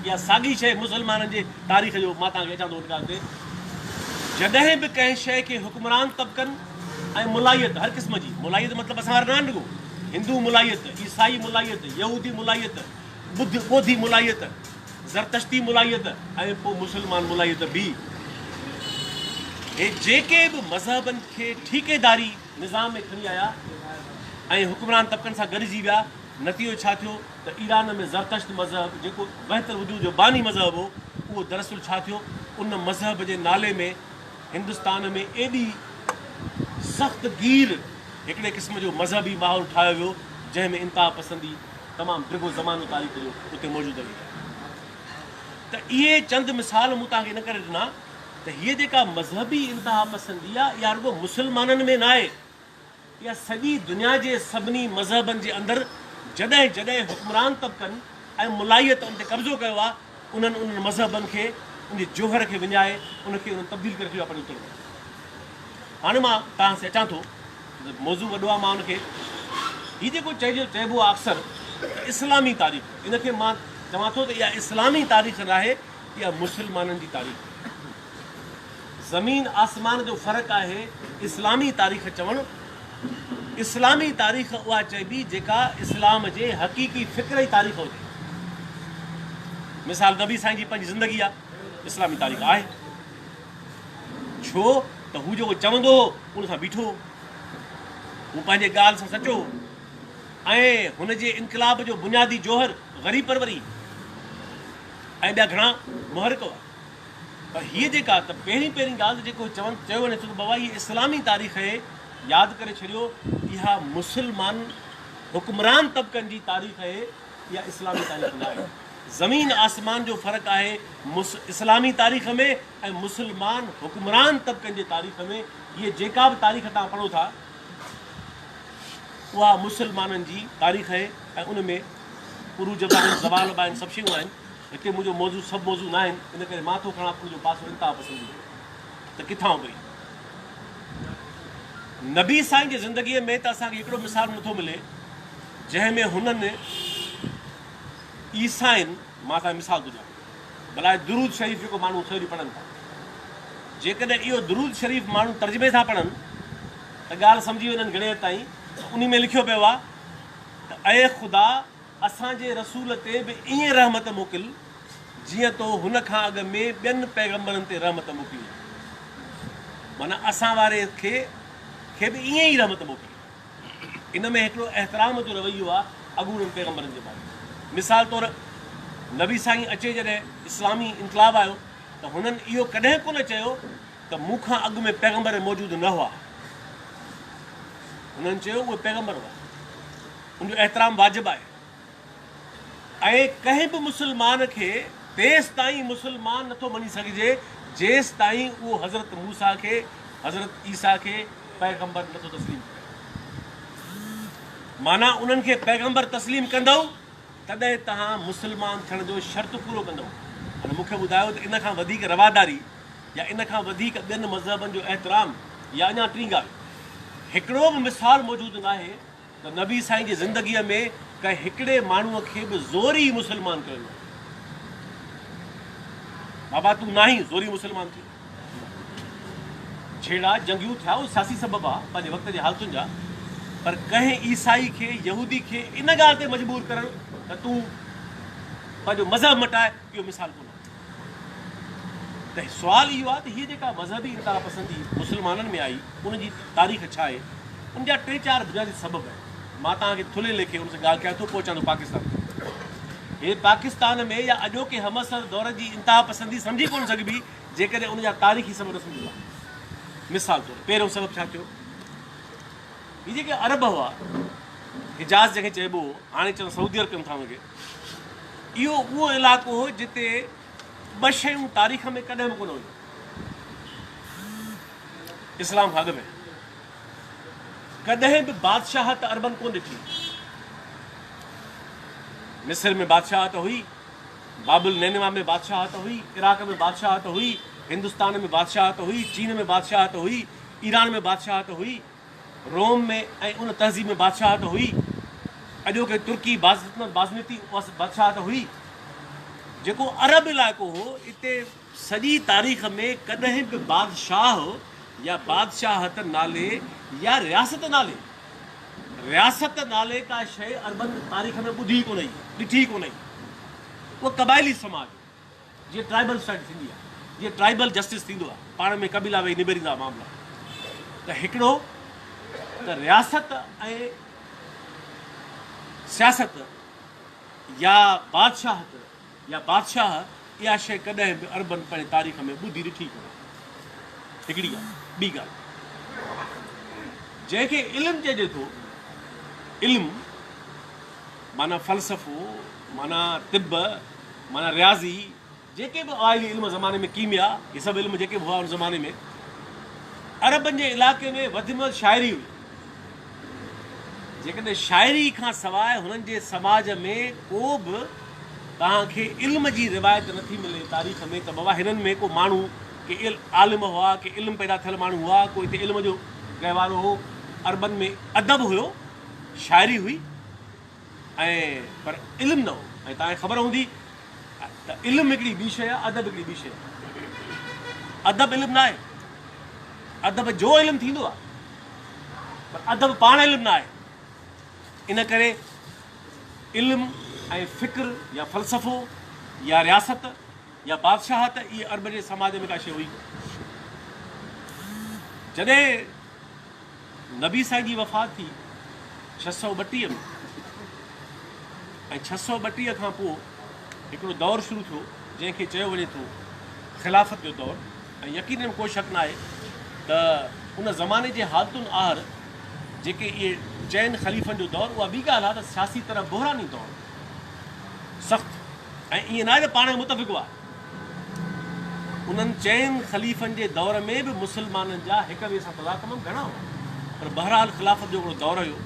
इहा साॻी शइ मुस्लमाननि जे तारीख़ जो मां तव्हांखे अचां थो उन ॻाल्हि ते। जॾहिं बि कंहिं शइ खे हुकुमरान तबिकनि ऐं मुलायत, हर क़िस्म जी मुलायत मतिलबु असां वारा न ॾिगो, हिंदू मुलायत, ईसाई मुलायत, यहूदी मुलायत, ॿोधी मुलायत, ज़रतश्ती मुलायत ऐं पोइ मुस्लमान मुलायत बि, हे जेके बि मज़हबनि खे ठीकेदारी निज़ाम में खणी आया ऐं हुकुमरान तबिकनि सां गॾिजी विया, नतीजो छा थियो त ईरान में ज़रतश्त मज़हब जेको बहितर वजूद जो बानी मज़हब हो, उहो दरअसल छा थियो, उन मज़हब जे नाले में हिंदुस्तान में एॾी सख़्त गीर हिकिड़े क़िस्म जो मज़हबी माहौल ठाहियो वियो, जंहिंमें इंतिहा पसंदी तमामु डिघो ज़मानो तारीख़ जो उते मौजूदु हुई। त इहे चंद मिसाल मूं तव्हांखे इन करे ॾिना त हीअ जेका मज़हबी इंतिहा पसंदी आहे, इहा रुॻो मुस्लमाननि में न आहे, इहा सॼी दुनिया जे सभिनी मज़हबनि जे अंदरि जॾहिं जॾहिं हुकुमरान तबिकनि ऐं मुलायत उन ते कब्ज़ो कयो आहे, उन्हनि उन्हनि मज़हबनि खे, उन जोहर खे विञाए उनखे उन्हनि तब्दील करे रखियो आहे पंहिंजो तर्फ़। हाणे मां तव्हां सां अचां थो, मौज़ू वॾो आहे, मां उनखे हीअ जेको चइबो आहे अक्सर इस्लामी तारीख़, इनखे मां चवां थो त इहा इस्लामी तारीख़ न आहे, इहा मुस्लमाननि जी तारीख़। ज़मीन आसमान जो फ़र्क़ु आहे इस्लामी तारीख़ चवणु। इस्लामी तारीख़ उहा चइबी जेका इस्लाम जे हक़ीक़ी फ़िक्र जी तारीख़ हुजे। मिसाल नबी साईं जी पंहिंजी ज़िंदगी आहे, इस्लामी तारीख़ आहे। छो त हू जेको चवंदो हो उन सां बीठो, हू पंहिंजे ॻाल्हि सां सचो, ऐं हुनजे इनक़लाब जो बुनियादी जोहर ग़रीब परवरी ऐं ॿिया घणा मुहरिक हुआ। पर हीअ जेका त पहिरीं ॻाल्हि जेको चयो वञे थो त बाबा हीअ इस्लामी तारीख़ आहे, यादि करे छॾियो, इहा मुस्लमान हुकुमरान तबिकनि जी तारीख़ आहे, इहा इस्लामी तारीख़ न आहे। ज़मीन आसमान जो फ़र्क़ु आहे इस्लामी तारीख़ में ऐं मुस्लमान हुकुमरान तबिकनि जे तारीख़ में। हीअ जेका बि तारीख़ तव्हां पढ़ो था उहा मुस्लमाननि जी तारीख़ आहे, ऐं उन में उरूज बि आहिनि, ज़वाल बि आहिनि, सभु शयूं आहिनि। हिते मुंहिंजो मौज़ू सभु मौज़ू न आहिनि, इन करे मां थो खणा मुंहिंजो पासो इंतिहा पसंदी त किथां पई। नबी साईं जी ज़िंदगीअ में त असांखे हिकिड़ो मिसाल नथो मिले जंहिंमें हुननि ईसाइनि, मां तव्हांखे मिसाल थो ॾियां, भला दुरूद शरीफ़ जेको माण्हू थोरी पढ़नि था, जेकॾहिं इहो दुरूद शरीफ़ माण्हू तर्जुमे सां पढ़नि त ॻाल्हि सम्झी वञनि घणे ताईं। उन में लिखियो पियो आहे त ऐं ख़ुदा असांजे रसूल ते बि ईअं रहमत मोकिल जीअं तो हुन खां अॻु में ॿियनि पैगम्बरनि ते रहमत मोकिली, माना असां वारे खे बि ईअं ई रहमत मोकिली। इन में हिकिड़ो एहतराम जो रवैयो आहे अॻूणनि पैगम्बरनि जे बारे में। मिसाल तौरु नबी साईं अचे जॾहिं इस्लामी इनकलाब आयो त हुननि इहो कॾहिं कोन चयो त मूंखां अॻु में पैगम्बर मौजूदु न हुआ। हुननि चयो उहे पैगम्बर हुआ, उनजो एहतराम वाजिबु आहे। ऐं कंहिं बि मुस्लमान खे तेसि ताईं मुस्लमान नथो मञी सघिजे जेसि ताईं उहो हज़रत मूसा खे, हज़रत ईसा खे पैगम्बर नथो तस्लीम करे। माना उन्हनि खे पैगम्बर तस्लीम कंदव तॾहिं तव्हां मुस्लमान थियण जो शर्त पूरो कंदव। हाणे मूंखे ॿुधायो त इन खां वधीक रवादारी या इन खां वधीक ॿियनि मज़हबनि जो एहतराम या अञा टी ॻाल्हि हिकिड़ो बि मिसाल मौजूदु न आहे त नबी साईं जी ज़िंदगीअ में कंहिं हिकिड़े माण्हूअ खे बि ज़ोरी मुस्लमान कयो। बाबा तूं ना ई ज़ोरी मुस्लमान थी। छेड़ा जंगियूं थिया उहो सियासी सबब आहे पंहिंजे वक़्त जे हालतुनि जा, पर कंहिं ईसाई खे यहूदी खे इन ॻाल्हि ते मजबूर करणु त तूं पंहिंजो मज़हब मटाए, इहो मिसाल कोन्हे। त सुवालु इहो आहे त हीअ जेका मज़हबी इंतिहा पसंदी मुस्लमाननि में आई उनजी तारीख़ छा आहे, उन जा 3-4 बुनियादी सबब आहिनि। मां तव्हांखे थुले लेखे उन सां ॻाल्हि कयां थो, पोइ चवंदो पाकिस्तान। हे पाकिस्तान में या अॼोके हमअसर दौर जी इंतिहा पसंदी सम्झी कोन सघिबी जेकॾहिं उन जा तारीख़ी सबब न सम्झो आहे। मिसाल तौरु पहिरियों सबबु छा थियो, हीअ जेके अरब हुआ, हिजाज़ जंहिंखे चइबो हो, हाणे चवनि सऊदी अरब कनि था हुनखे, इहो उहो इलाइक़ो हो जिते 2 शयूं तारीख़ में कॾहिं बि कोन हुयूं इस्लाम खां अॻु में। कॾहिं बि बादशाहत अरबनि कोन ॾिठी। मिस्र में बादशाहत हुई, बाबुल नैनवा में बादशाहत हुई, इराक में बादशाहत हुई, हिंदुस्तान में बादशाहत हुई, चीन में बादशाहत हुई, ईरान में बादशाहत हुई, रोम में ऐं उन तहज़ीब में बादशाहत हुई, अॼोके तुर्की बाज़मती बादशाहत हुई। जेको अरब इलाइक़ो हो इते सॼी तारीख़ में कॾहिं बि बादशाह या बादशाहत नाले या रियासत नाले का शइ अरबनि तारीख़ में ॿुधी कोन आई, ॾिठी कोन आई। उहो क़बाइली समाज जीअं ट्राइबल स्टेट थींदी आहे, जीअं ट्राइबल जस्टिस थींदो आहे, पाण में कबीला वेही निबेरींदा मामला। त हिकिड़ो त रियासत ऐं सियासत या बादशाहत या बादशाह इहा शइ कॾहिं बि अरबनि पंहिंजे तारीख़ में ॿुधी ॾिठी कोन्हे। हिकिड़ी ॻाल्हि। ॿी ॻाल्हि, जंहिंखे इल्मु चइजे थो, इल्मु माना फ़लसफ़ो, माना तिब, माना रियाज़ी, जेके बि आइली इल्म ज़माने में, कीमिया, इहे सभु इल्म जेके बि हुआ उन ज़माने में, अरबनि जे इलाइक़े में वधि में वधि शाइरी हुई। जेकॾहिं शाइरी खां सवाइ हुननि जे समाज में को बि तव्हांखे इल्म जी रिवायत नथी मिले तारीख़ में त बाबा हिननि में को माण्हू के आलिम हुआ, के इल्मु पैदा थियल माण्हू हुआ, को हिते इल्म जो गहवारो हो। अरबनि में अदब हुयो, शाइरी हुई, ऐं पर इल्मु न हो। ऐं तव्हांखे ख़बर हूंदी त इल्मु हिकिड़ी ॿी शइ आहे, अदब हिकिड़ी ॿी शइ आहे। अदब इल्मु न आहे, अदब जो इल्मु थींदो आहे, पर अदब पाण इल्मु न आहे। इन करे इल्मु ऐं फ़िक्र या फ़लसफ़ो या रियासत या बादशाहत इहे अरब जे समाज में का शइ हुई। जॾहिं नबी साईं जी वफ़ात थी 632 में, ऐं 632 खां पोइ हिकिड़ो दौरु शुरू थियो जंहिंखे चयो वञे थो ख़िलाफ़त जो दौरु। ऐं यकीनन कोई शक न आहे त उन ज़माने जे हालतुनि आहर जेके इहे चइनि ख़लीफ़नि जो दौरु, उहा ॿी ॻाल्हि आहे त सियासी तरह बहिरानी दौरु सख़्तु। ऐं ईअं न आहे त पाण में मुतफ़िक़ हुआ। उन्हनि चइनि ख़लीफ़नि जे दौर में बि मुस्लमाननि जा हिक ॿिए सां तज़ाद तमामु घणा हुआ, पर बहरहाल ख़िलाफ़त जो हिकिड़ो दौरु हुयो।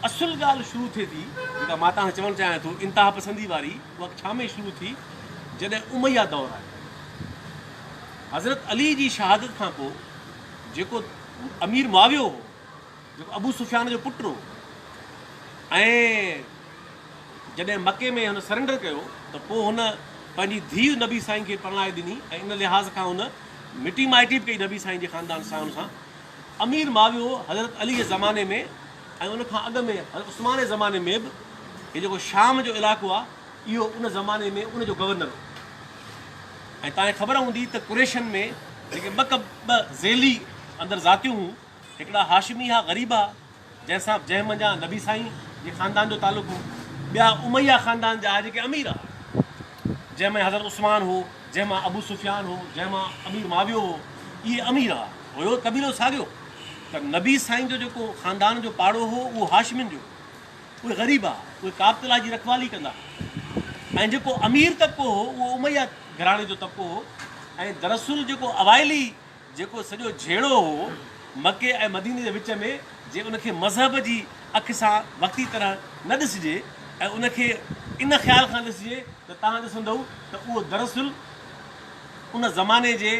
असुल ॻाल्हि शुरू थिए थी जेका मां तव्हांखे चवणु चाहियां थो इंतिहा पसंदी वारी, उहा छा में शुरू थी जॾहिं उमैया दौरु आहे। हज़रत अली जी शहादत खां पोइ जेको अमीर मुआवियो हो, जेको अबू सुफ़ियान जो पुटु हो, ऐं जॾहिं मके में हुन सरेंडर कयो त पोइ हुन पंहिंजी धीउ नबी साईं खे परणाए ॾिनी, ऐं इन लिहाज़ खां हुन मिटी माइटी बि कई नबी साईं जे ख़ानदान सां। हुन सां अमीर मुआवियो हज़रत अली जे ज़माने में, ऐं उनखां अॻु में हज़रत उस्मान जे ज़माने में बि इहो जेको शाम जो इलाइक़ो आहे, इहो उन ज़माने में उनजो गवर्नर हो। ऐं तव्हांखे ख़बर हूंदी त कुरैशनि में जेके ॿ ज़ेली अंदरि ज़ातियूं हुयूं, हिकिड़ा हाशिमी हा, ग़रीबा, जंहिं मंझां नबी साईं जे ख़ानदान जो तालुक़ु हो, ॿिया उमैया ख़ानदान जा जेके अमीर हुआ, जंहिंमें हज़रत उस्मान हो, जंहिंमां अबू सुफ़ियान हो, जंहिंमां अमीर मावियो हो, इहे अमीर हुआ। हुयो कबीलो साॻियो, त नबी साईं जो जेको ख़ानदान जो पाड़ो हो उहो हाशिमिन जो, उहे ग़रीब आहे, उहे काबतुल्लाह जी रखवाली कंदा। ऐं जेको अमीर तबिको हो उहो उमैया घराणे जो तबिको हो। ऐं दरअसल जेको अवाइली जेको सॼो झेड़ो हो मके ऐं मदीने जे विच में, जे उनखे मज़हब जी अखि सां वक़्ती तरह न ॾिसिजे ऐं उनखे इन ख़्याल खां ॾिसिजे त तव्हां ॾिसंदव त उहो दरअसल उन ज़माने जे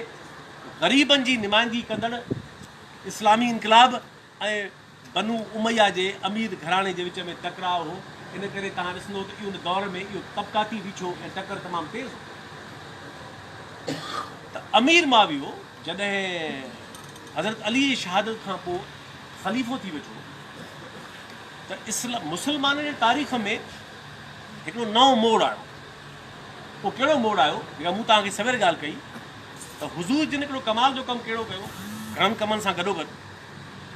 ग़रीबनि जी नुमाइंदगी कंदड़ इस्लामी इनक़लाब ऐं बनू उमैया जे अमीर घराणे जे विच में टकराव हो। इन करे तव्हां ॾिसंदव त इहो उन दौर में इहो तबक़ाती विछो ऐं टकर तमामु तेज़ हो। त अमीर मावियो जॾहिं हज़रत अली जी शहादत खां पोइ ख़लीफ़ो थी वेठो त मुस्लमाननि जे तारीख़ में हिकिड़ो नओं मोड़ आयो। उहो कहिड़ो मोड़ आयो, जेका मूं तव्हांखे सवेर ॻाल्हि कई त हुज़ूर जिन हिकिड़ो कमाल जो कमु कहिड़ो कयो, घणनि कमनि सां गॾोगॾु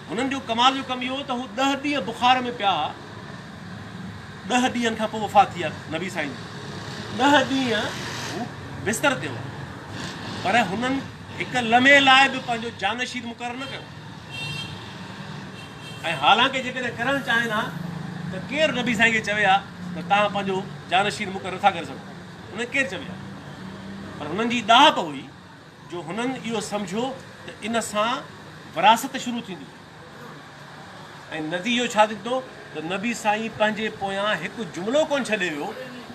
हुननि जो कमाल जो कमु इहो त हू 10 ॾींहं बुख़ार में पिया हुआ। 10 ॾींहंनि खां पोइ वफ़ात थी आहे नबी साईं जी। 10 ॾींहं हू बिस्तर ते हुआ, पर हुननि हिकु लम्हे लाइ बि पंहिंजो जानशीर मुक़ररु न कयो। ऐं हालांकि जेकॾहिं करणु चाहिनि हा त केरु नबी साईं खे चवे हा त तव्हां पंहिंजो जानशीर मुक़ररु नथा करे सघो, हुननि केरु चवे हा। पर हुननि जी दाहत हुई जो हुननि इहो सम्झो त इन सां विरासत शुरू थींदी। ऐं नतीजो छा थींदो त नबी साईं पंहिंजे पोयां हिकु जुमिलो कोन छॾे वियो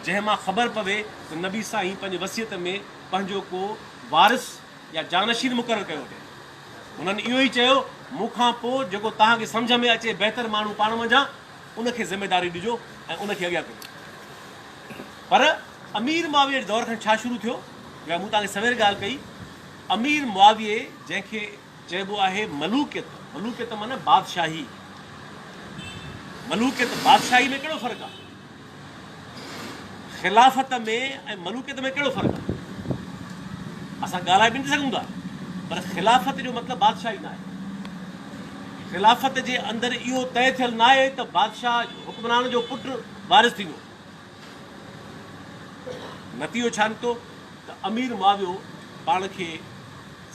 जंहिं मां ख़बर पवे त नबी साईं पंहिंजे वसियत में पंहिंजो को वारिस या जानशीर मुक़ररु कयो हुजे। हुननि इहो ई चयो, मूंखां पोइ जेको तव्हांखे सम्झ में अचे बहितर माण्हू पाण मंझां उनखे ज़िमेदारी ॾिजो ऐं उनखे अॻियां कयो। पर अमीर मुआविये जे दौर खां छा शुरू थियो, या मूं तव्हांखे सवेर ॻाल्हि कई, अमीर मुआविये जंहिंखे चइबो आहे मलूकियत, मलूकियत माना बादशाही। मलूकियत बादशाही में कहिड़ो फ़र्क़ु आहे, ख़िलाफ़त में ऐं मलूकियत में कहिड़ो फ़र्क़ु आहे, असां ॻाल्हाए बि न सघूं था। पर ख़िलाफ़त जो मतिलबु बादशाही न आहे। ख़िलाफ़त जे अंदरि इहो तय थियलु न आहे त बादशाह हुक्मरान जो पुटु वारिस थींदो। नतीजो छा निकितो त अमीर मुआवियो पाण खे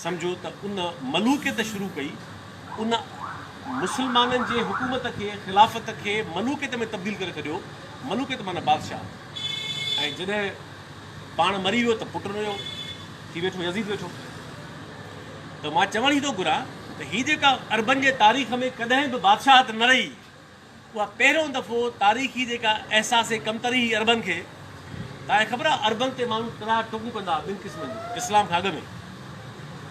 सम्झो त उन मलूकियत शुरू कई, उन मुस्लमाननि जे हुकूमत खे, ख़िलाफ़त खे मलूकियत में तब्दील करे छॾियो। मलूकियत माना बादशाह। ऐं जॾहिं पाण मरी वियो त पुटु हुयो थी वेठो, यज़ीद वेठो। त मां चवण ई थो घुरां त हीअ जेका अरबनि जे तारीख़ में कॾहिं बि बादशाहत न रही, उहा पहिरियों दफ़ो तारीख़ी जेका अहसास कमतरी अरबनि खे, तव्हांखे ख़बर आहे अरबनि ते माण्हू कड़ा टोकूं कंदा ॿिनि क़िस्मनि जूं। इस्लाम खां अॻु में,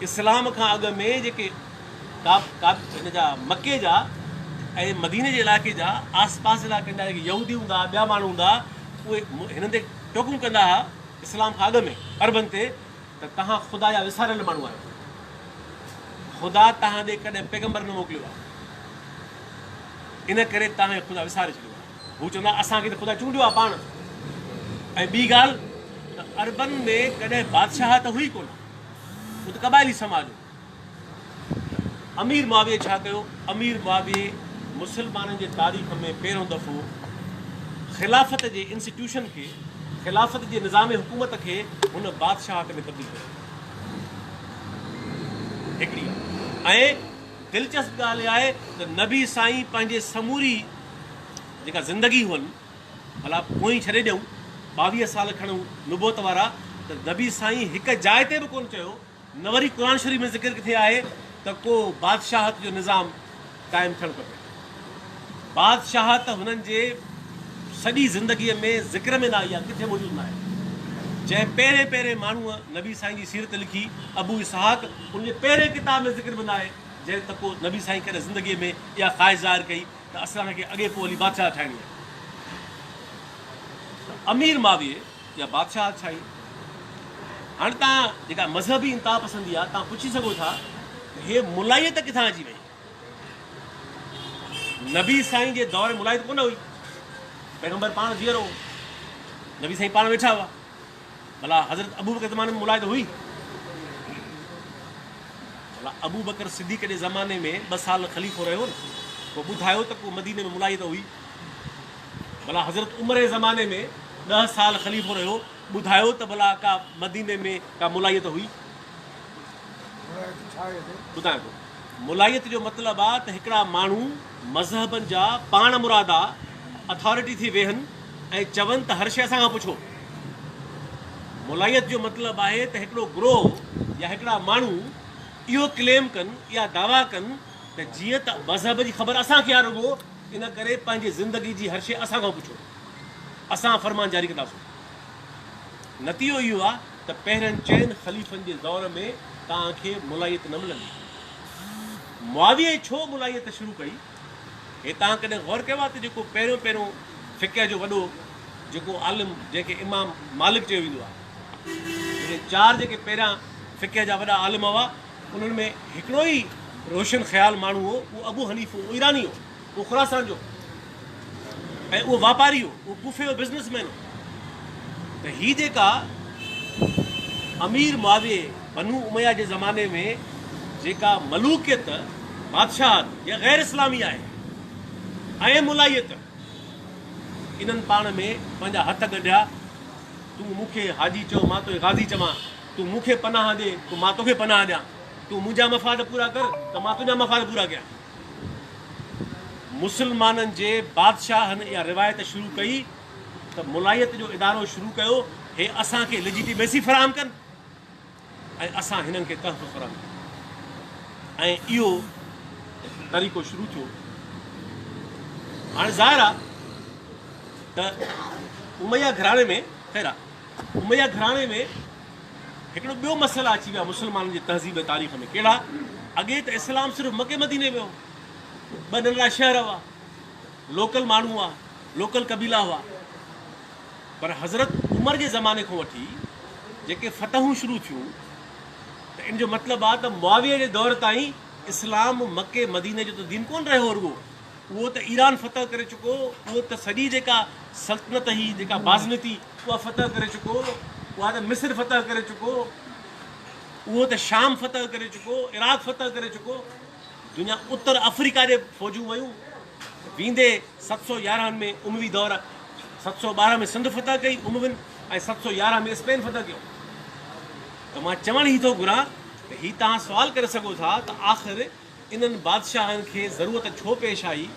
इस्लाम खां अॻु में जेके हिन जा मके जा ऐं मदीने जे इलाइक़े जा आस पास इलाइक़नि जा जेके यहूदी हूंदा, ॿिया माण्हू हूंदा, उहे हिन ते टोकूं कंदा हुआ इस्लाम खां अॻु में अरबनि ते त तव्हां ख़ुदा जा विसारियल माण्हू आहियो, ख़ुदा तव्हां ॾे कॾहिं पैगम्बर न मोकिलियो आहे, इन करे तव्हांखे ख़ुदा विसारे छॾियो आहे। हू चवंदा असांखे त ख़ुदा चूंडियो आहे पाण। ऐं ॿी ॻाल्हि त अरबनि में कॾहिं बादशाह त हुई कोन, हू त क़बाइली समाज हो। अमीर मुआविये छा कयो, अमीर मुआविये मुस्लमाननि जे तारीख़ में पहिरियों दफ़ो ख़िलाफ़त जे इंस्टीट्यूशन खे, ख़िलाफ़त जे निज़ाम हुकूमत खे हुन बादशाहत में तब्दील कयो। हिकिड़ी ऐं दिलचस्प ॻाल्हि आहे त नबी साईं पंहिंजे समूरी जेका ज़िंदगी हुअनि, भला पोइ ई छॾे ॾियूं 22 साल खणूं नुबूवत वारा, त नबी साईं हिकु जाइ ते बि कोन चयो, न वरी क़ुर शरीफ़ में ज़िक्र किथे आहे त को बादशाहत जो निज़ाम क़ाइमु थियणु खपे। बादशाहत हुननि जे सॼी ज़िंदगीअ में ज़िक्र में न आई आहे, किथे मौजूदु न आहे। जंहिं पहिरें माण्हूअ नबी साईं जी सीरत लिखी, अबू इसहाक़, उनजे पहिरें किताब में ज़िक्र बि न आहे जंहिं त को नबी साईं कॾहिं ज़िंदगीअ में इहा ख़्वाहिश ज़ाहिर कई त असांखे अॻे पोइ वरी बादशाह ठाहिणी आहे। अमीर मुआविये या बादशाह छा आहे। हाणे तव्हां जेका मज़हबी इंतिहा पसंदी आहे, तव्हां पुछी सघो था हे मुलायत किथां अची वई। नबी साईं जे दौर में मुलायत कोन हुई, पैगम्बर पाण जीअरो, नबी साईं पाण वेठा हुआ। भला हज़रत अबू बकर ज़माने में मुलायत हुई, भला अबू बकर सिद्दीक़ जे ज़माने में 2 साल ख़लीफ़ो रहियो न, पोइ ॿुधायो त को मदीने में मुलाहित हुई? भला हज़रत उमर जे ज़माने में 10 साल ख़लीफ़ो रहियो, ॿुधायो त भला का मदीने में का मुलाहित हुई? ॿुधायां थो, मुलाहित जो मतिलबु आहे त हिकिड़ा माण्हू मज़हबनि जा पाण मुरादा अथॉरिटी थी वेहनि ऐं चवनि त हर शइ असां खां पुछो। मुलाहित जो मतिलबु आहे त हिकिड़ो ग्रोह या हिकिड़ा माण्हू इहो क्लेम कनि या दावा कनि त जीअं त मज़हब जी ख़बर असांखे आहे रुॻो, इन करे पंहिंजी ज़िंदगी जी हर शइ असां खां पुछो, असां फरमान जारी कंदासीं। नतीजो इहो आहे त पहिरियनि 4 ख़लीफ़नि जे दौर में तव्हांखे मुलाहित न मिलंदी। मुआविया छो मुलाहित शुरू कई? हे तव्हां कॾहिं गौर कयो आहे त जेको पहिरियों फ़िक़ह जो वॾो जेको आलिम जंहिंखे इमाम मालिक चयो वेंदो आहे, 4 जेके पहिरियां फ़िक़ह जा वॾा आलिम हुआ, उन्हनि में हिकिड़ो ई रोशन ख़्याल माण्हू हो, उहो अबू हनीफ़ हो, उहो ईरानी हो, उहो खुरासान जो, ऐं उहो वापारी हो, उहो कूफे जो बिज़नेसमैन हो। त हीअ जेका अमीर मुआविया बनु उमैया जे ज़माने में जेका मलूकियत बादशाह या गैर इस्लामी आहे ऐं मुलाहित, इन्हनि पाण में पंहिंजा हथ गंढिया। तूं मूंखे हाजी चओ, मां तोखे गाज़ी चवां, तूं मूंखे पनाह ॾे त मां तोखे पनाह ॾियां, तूं मुंहिंजा मफ़ाद पूरा कर त मां तुंहिंजा मफ़ाद पूरा कयां। मुसलमाननि जे बादशाहनि इहा रिवायत शुरू कई त मुलाहित जो इदारो शुरू कयो, हे असांखे लेजिटिमेसी फ़राहम कनि ऐं असां हिननि खे तहफ़ुज़ फ़राहम कयूं, ऐं इहो तरीक़ो शुरू थियो। हाणे ज़ाहिर आहे त उमैया घराणे में, ख़ैर आहे, उमैया घराणे में हिकिड़ो ॿियो मसइला अची विया मुसलमाननि जी तहज़ीब तारीख़ में। कहिड़ा? अॻे त इस्लाम सिर्फ़ु मके मदीने में हो, 2 नंढड़ा शहर हुआ, लोकल माण्हू हुआ, लोकल कबीला हुआ। पर हज़रत उमर जे ज़माने खां वठी जेके फ़तहूं शुरू थियूं, त इन जो मतिलबु आहे त मुआविया जे दौर ताईं इस्लाम मके मदीने जो त दीन कोन रहियो रुॻो, उहो त ईरान फ़तह करे चुको, उहो त सॼी जेका सल्तनत हुई, जेका बाज़नती, उहा फ़तह करे चुको, उहा त मिस्र फ़तह करे चुको, उहो त शाम फ़तह करे चुको, इराक़ फ़तह करे चुको, दुनिया उत्तर अफ्रीका जे फ़ौजूं वयूं। वेंदे 711 में उमवी दौर, 712 में सिंध फ़तह कई उमविन, ऐं 711 में स्पेन फ़तह कयो। त मां चवणु ई थो घुरां त हीउ तव्हां सुवालु करे सघो था त आख़िर इन्हनि बादशाहनि खे ज़रूरत छो पेश आई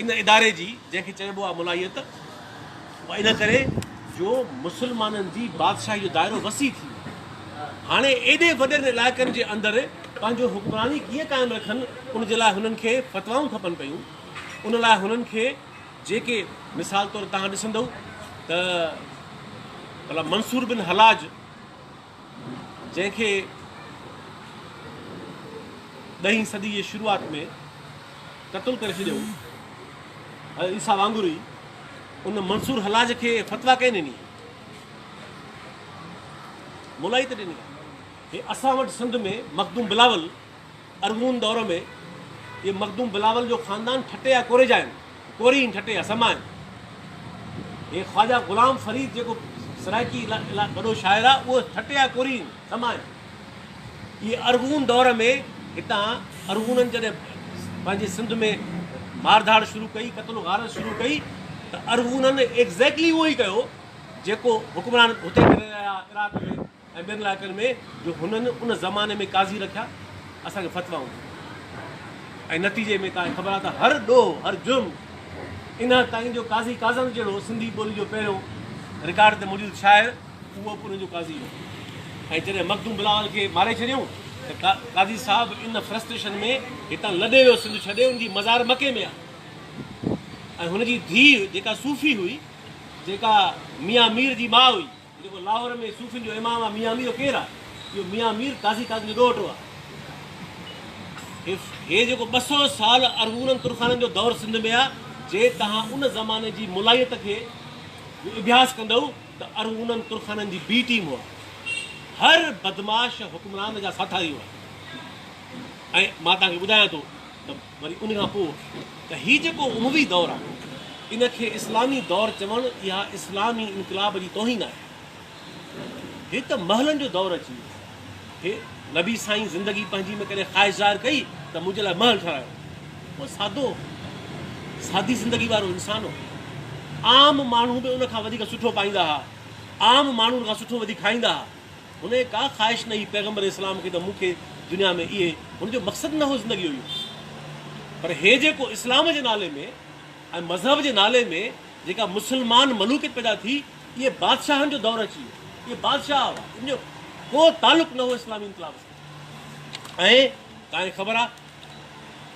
इन इदारे जी जंहिंखे चइबो आहे मुलाहित? इन करे जो मुसलमाननि जी बादशाही जो दाइरो वसी थी वियो। हाणे एॾे वॾनि इलाइक़नि जे अंदरि पंहिंजो हुक्मरानी कीअं क़ाइमु रखनि, उन जे लाइ हुननि खे फ़तवाऊं खपनि पियूं। उन लाइ हुननि खे जेके मिसाल तौरु तव्हां ॾिसंदव त भला मंसूर बिन हलाज, जंहिंखे 10वीं सदी जे शुरूआत में क़तलु करे छॾियऊं ईसा वांगुरु ई, उन मंसूर हलाज खे फ़तवा कंहिं ॾिनी? मुलाहित ॾिनी। हे असां वटि सिंध में मखदूम बिलावल अरगून दौर में, ये मखदूम बिलावल जो ख़ानदान ठटे या कोरेजा आहिनि, कोरीन ठटे या समा आहिनि। हे ख्वाजा ग़ुलाम फरीद जेको सराइकी वॾो शाइर आहे, उहो ठटे या कोरीन समा आहिनि। इहे अरगून दौर में हितां अरगूननि जॾहिं पंहिंजे सिंध में मारधाड़ शुरू कई, क़त्ल गारत शुरू कई, त अरगूननि एग्ज़ैक्टली उहो ई कयो जेको हुक्मरान हुते करे रहिया इराक़ में ऐं ॿियनि इलाइक़नि में, जो हुननि उन ज़माने में काज़ी रखिया असांखे फ़तवाऊं, ऐं नतीजे में तव्हांखे ख़बर आहे त हर ॾोह हर जुर्म इन ताईं जो काज़ी काज़न जहिड़ो सिंधी ॿोली जो पहिरियों रिकॉर्ड ते मौजूदु शाइर, उहो बि उनजो काज़ी हो। ऐं जॾहिं मखदूम बिलावल खे मारे छॾियऊं त काज़ी साहिबु इन फ्रस्ट्रेशन में हितां लॾे वियो, सिंध छॾे, उनजी मज़ार मके में आहे। ऐं हुनजी धीउ जेका सूफ़ी हुई, जेका मियां मीर जी माउ हुई, जेको लाहौर में सूफ़ियुनि जो इमाम आहे, मियां मीर केरु आहे? इहो मियां मीर काज़ी जो ॾोहिटो आहे। हे जेको 200 साल अरगूननि तुर्खाननि जो दौरु सिंध में आहे, जे तव्हां उन ज़माने जी मुलाहित खे अभ्यास कंदव त अरगूननि तुर्खाननि जी बी टीम हुआ, हर बदमाश हुक्मरान जा साथारी हुआ। ऐं मां तव्हांखे ॿुधायां थो त वरी उन खां पोइ त हीउ जेको उमवी दौरु आहे, इनखे इस्लामी दौरु चवणु इहा इस्लामी इनक़लाब जी तौहीन आहे। हे त महलनि जो दौरु अची वियो। हे नबी साईं ज़िंदगी पंहिंजी में कॾहिं ख़्वाहिश ज़ाहिर कई त मुंहिंजे लाइ महल ठाहियो, उहो सादी ज़िंदगी वारो इंसान हो। आम माण्हू बि उन खां वधीक सुठो पाईंदा हुआ, आम माण्हू खां सुठो वधीक खाईंदा हुआ। हुन का ख़्वाहिश न हुई पैगम्बर इस्लाम खे त मूंखे दुनिया में इहे, हुनजो मक़सदु न हो ज़िंदगी हुई। पर हे जेको इस्लाम जे नाले में ऐं मज़हब जे नाले में जेका मुस्लमान मलूकियत पैदा थी, इहे बादशाहनि जो दौरु अची वियो। इहे बादशाह हुआ, इनजो को तालुक़ु न हो इस्लामी इनक़लाब सां। ऐं तव्हांखे ख़बर आहे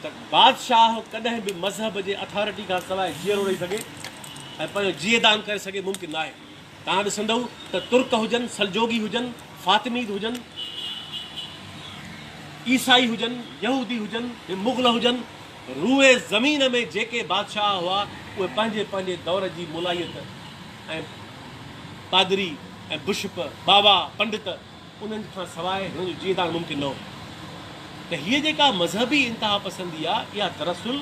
त बादशाह कॾहिं बि मज़हब जे अथॉरिटी खां सवाइ जीअरो रही सघे ऐं पंहिंजो जीअदान करे सघे मुमकिन न आहे। तव्हां ॾिसंदव त तुर्क हुजनि, सलजोगी हुजनि, फातिमीद हुजनि, ईसाई हुजनि, यहूदी हुजनि, मुग़ल हुजनि, रूए ज़मीन में जेके बादशाह हुआ उहे पंहिंजे पंहिंजे दौर जी मुलाहियत ऐं पादरी ऐं बुशप बाबा पंडित उन्हनि खां सवाइ हुननि जो जीअदान मुमकिन न हो। त हीअ जेका मज़हबी इंतिहा पसंदी आहे, इहा दरअसल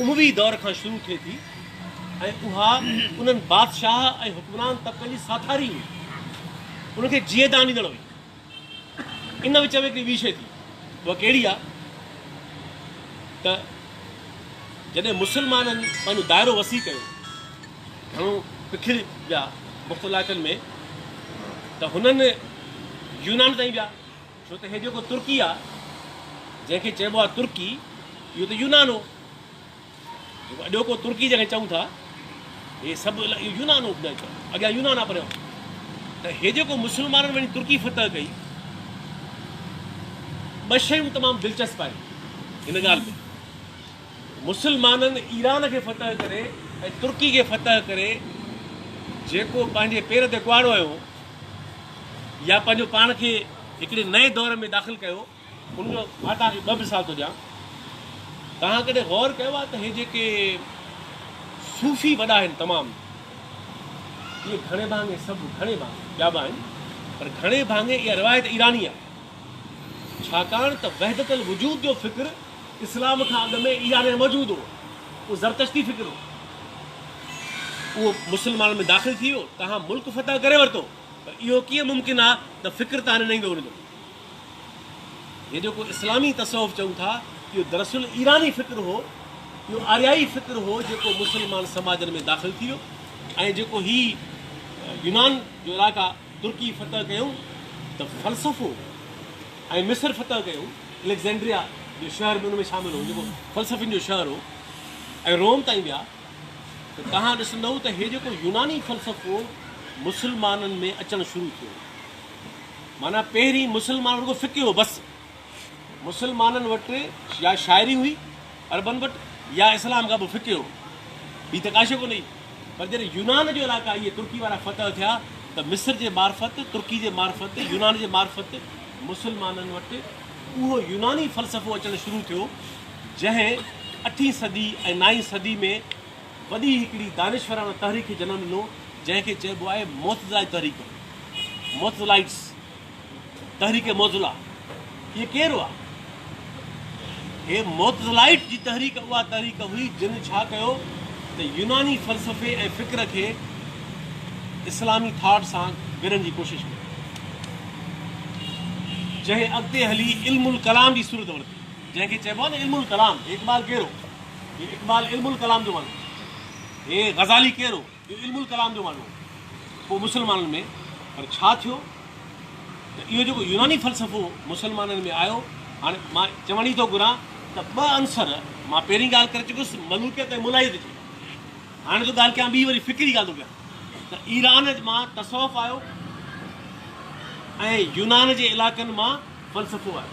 उमवी दौर खां शुरू थिए थी ऐं उहा उन्हनि बादशाह ऐं हुक्मरान तबक़नि जी साथारी हुई, उनखे जीअदान ॾींदड़ हुई। इन विच में हिकिड़ी ॿी शइ थी, उहा कहिड़ी आहे त जॾहिं मुस्लमाननि पंहिंजो दाइरो वसी कयो, घणो पिखिर विया मुख़्तलिफ़ इलाइक़नि में, त हुननि यूनान ताईं विया। छो त हे जेको तुर्की आहे, जंहिंखे चइबो आहे तुर्की, इहो त यूनान हो। जेको अॼोको तुर्की जंहिंखे चऊं था, हे सभु इहो यूनान हो। अॻियां यूनान आहे पर त हे जेको मुस्लमाननि वञी तुर्की फतह कई, ॿ शयूं तमामु दिलचस्प आहिनि हिन ॻाल्हि में। मुस्लमाननि ईरान खे फतह करे ऐं तुर्की खे फतह करे जेको पंहिंजे पेर ते कुआड़ो आयो या पंहिंजो पाण खे हिकिड़े नए दौर में दाख़िल कयो, उनजो मां तव्हांखे ॿ मिसाल थो ॾियां। तव्हां कॾहिं गौर कयो आहे त हे जेके सूफ़ी वॾा आहिनि तमामु, इहे घणे भाङे सभु घणे भाङे ॿिया बि आहिनि, पर घणे भाङे इहा रिवायत ईरानी आहे। छाकाणि त वहदतल वजूद जो फ़िक्र इस्लाम खां अॻु में ईरान में मौजूदु हो। उहो ज़रतश्ती फ़िक्र हो, उहो मुस्लमाननि में दाख़िल थी वियो। तव्हां मुल्क फतह करे वरितो, पर इहो कीअं मुमकिन आहे त फ़िक्र तव्हां न ईंदो हुनजो। हे जेको इस्लामी तसव्वुफ़ चऊं था, इहो दरअसल ईरानी फ़िक्र हो, इहो आर्याई फ़िक्र हो जेको मुस्लमान समाजनि में दाख़िल थी वियो। ऐं जेको हीउ यूनान जो इलाइक़ा तुर्की फतह कयूं त फ़लसफ़ो ऐं मिस्र फतह कयूं, अलेक्जेंड्रिया जो शहर बि हुन में शामिलु हो जेको फ़लसफ़िन जो शहर हो, ऐं रोम ताईं विया। त तव्हां ॾिसंदव त हे जेको यूनानी फ़लसफ़ो मुस्लमाननि में अचणु शुरू थियो, माना पहिरीं मुस्लमान रुॻो फ़िक़्ह हो बसि। मुस्लमाननि वटि या शाइरी हुई अरबनि वटि या इस्लाम खां पोइ फ़िक़्ह हो, ॿी त का शइ कोन्हे। पर जॾहिं यूनान जो इलाइक़ा इहे तुर्की वारा फतह थिया त मिस्र जे मार्फत, तुर्की जे मार्फत, यूनान जे मार्फत मुस्लमाननि वटि उहो यूनानी फ़लसफ़ो अचणु शुरू थियो, जंहिं 8वीं सदी ऐं 9वीं सदी में वॾी हिकिड़ी दानिशवराना तहरीक खे जनमु ॾिनो, जंहिंखे चइबो आहे मोतज़िला तहरीक, मोतज़िलाइट्स तहरीक मोतज़िला। इहे केरु आहे? हे मोतज़िलाइट जी तहरीक उहा तहरीक हुई जिन छा कयो त यूनानी फ़लसफ़े ऐं फ़िक्र खे इस्लामी थाट सां विढ़ण जी कोशिशि कई, जंहिं अॻिते हली इल्मुल कलाम जी सूरत वरिती, जंहिंखे चइबो आहे न इल्मुल कलाम। इक़बाल कहिड़ो? हे इक़बाल इल्मुल कलाम जो माण्हू। हे ग़ज़ाली कहिड़ो? इहो इल्मुल कलाम जो माण्हू। पोइ मुस्लमाननि में पर छा थियो त इहो जेको यूनानी फ़लसफ़ो मुस्लमाननि में आयो, हाणे मां चवण ई थो घुरां त ॿ अंसर, मां पहिरीं ॻाल्हि करे चुकुसि मलूकियत ऐं मुलाहिद जी, हाणे तो ॻाल्हि कयां ॿी वरी फ़िक्री ॻाल्हि थो कयां त ईरान मां तसव्वुफ़ आयो ऐं यूनान जे इलाइक़नि मां फ़लसफ़ो आयो।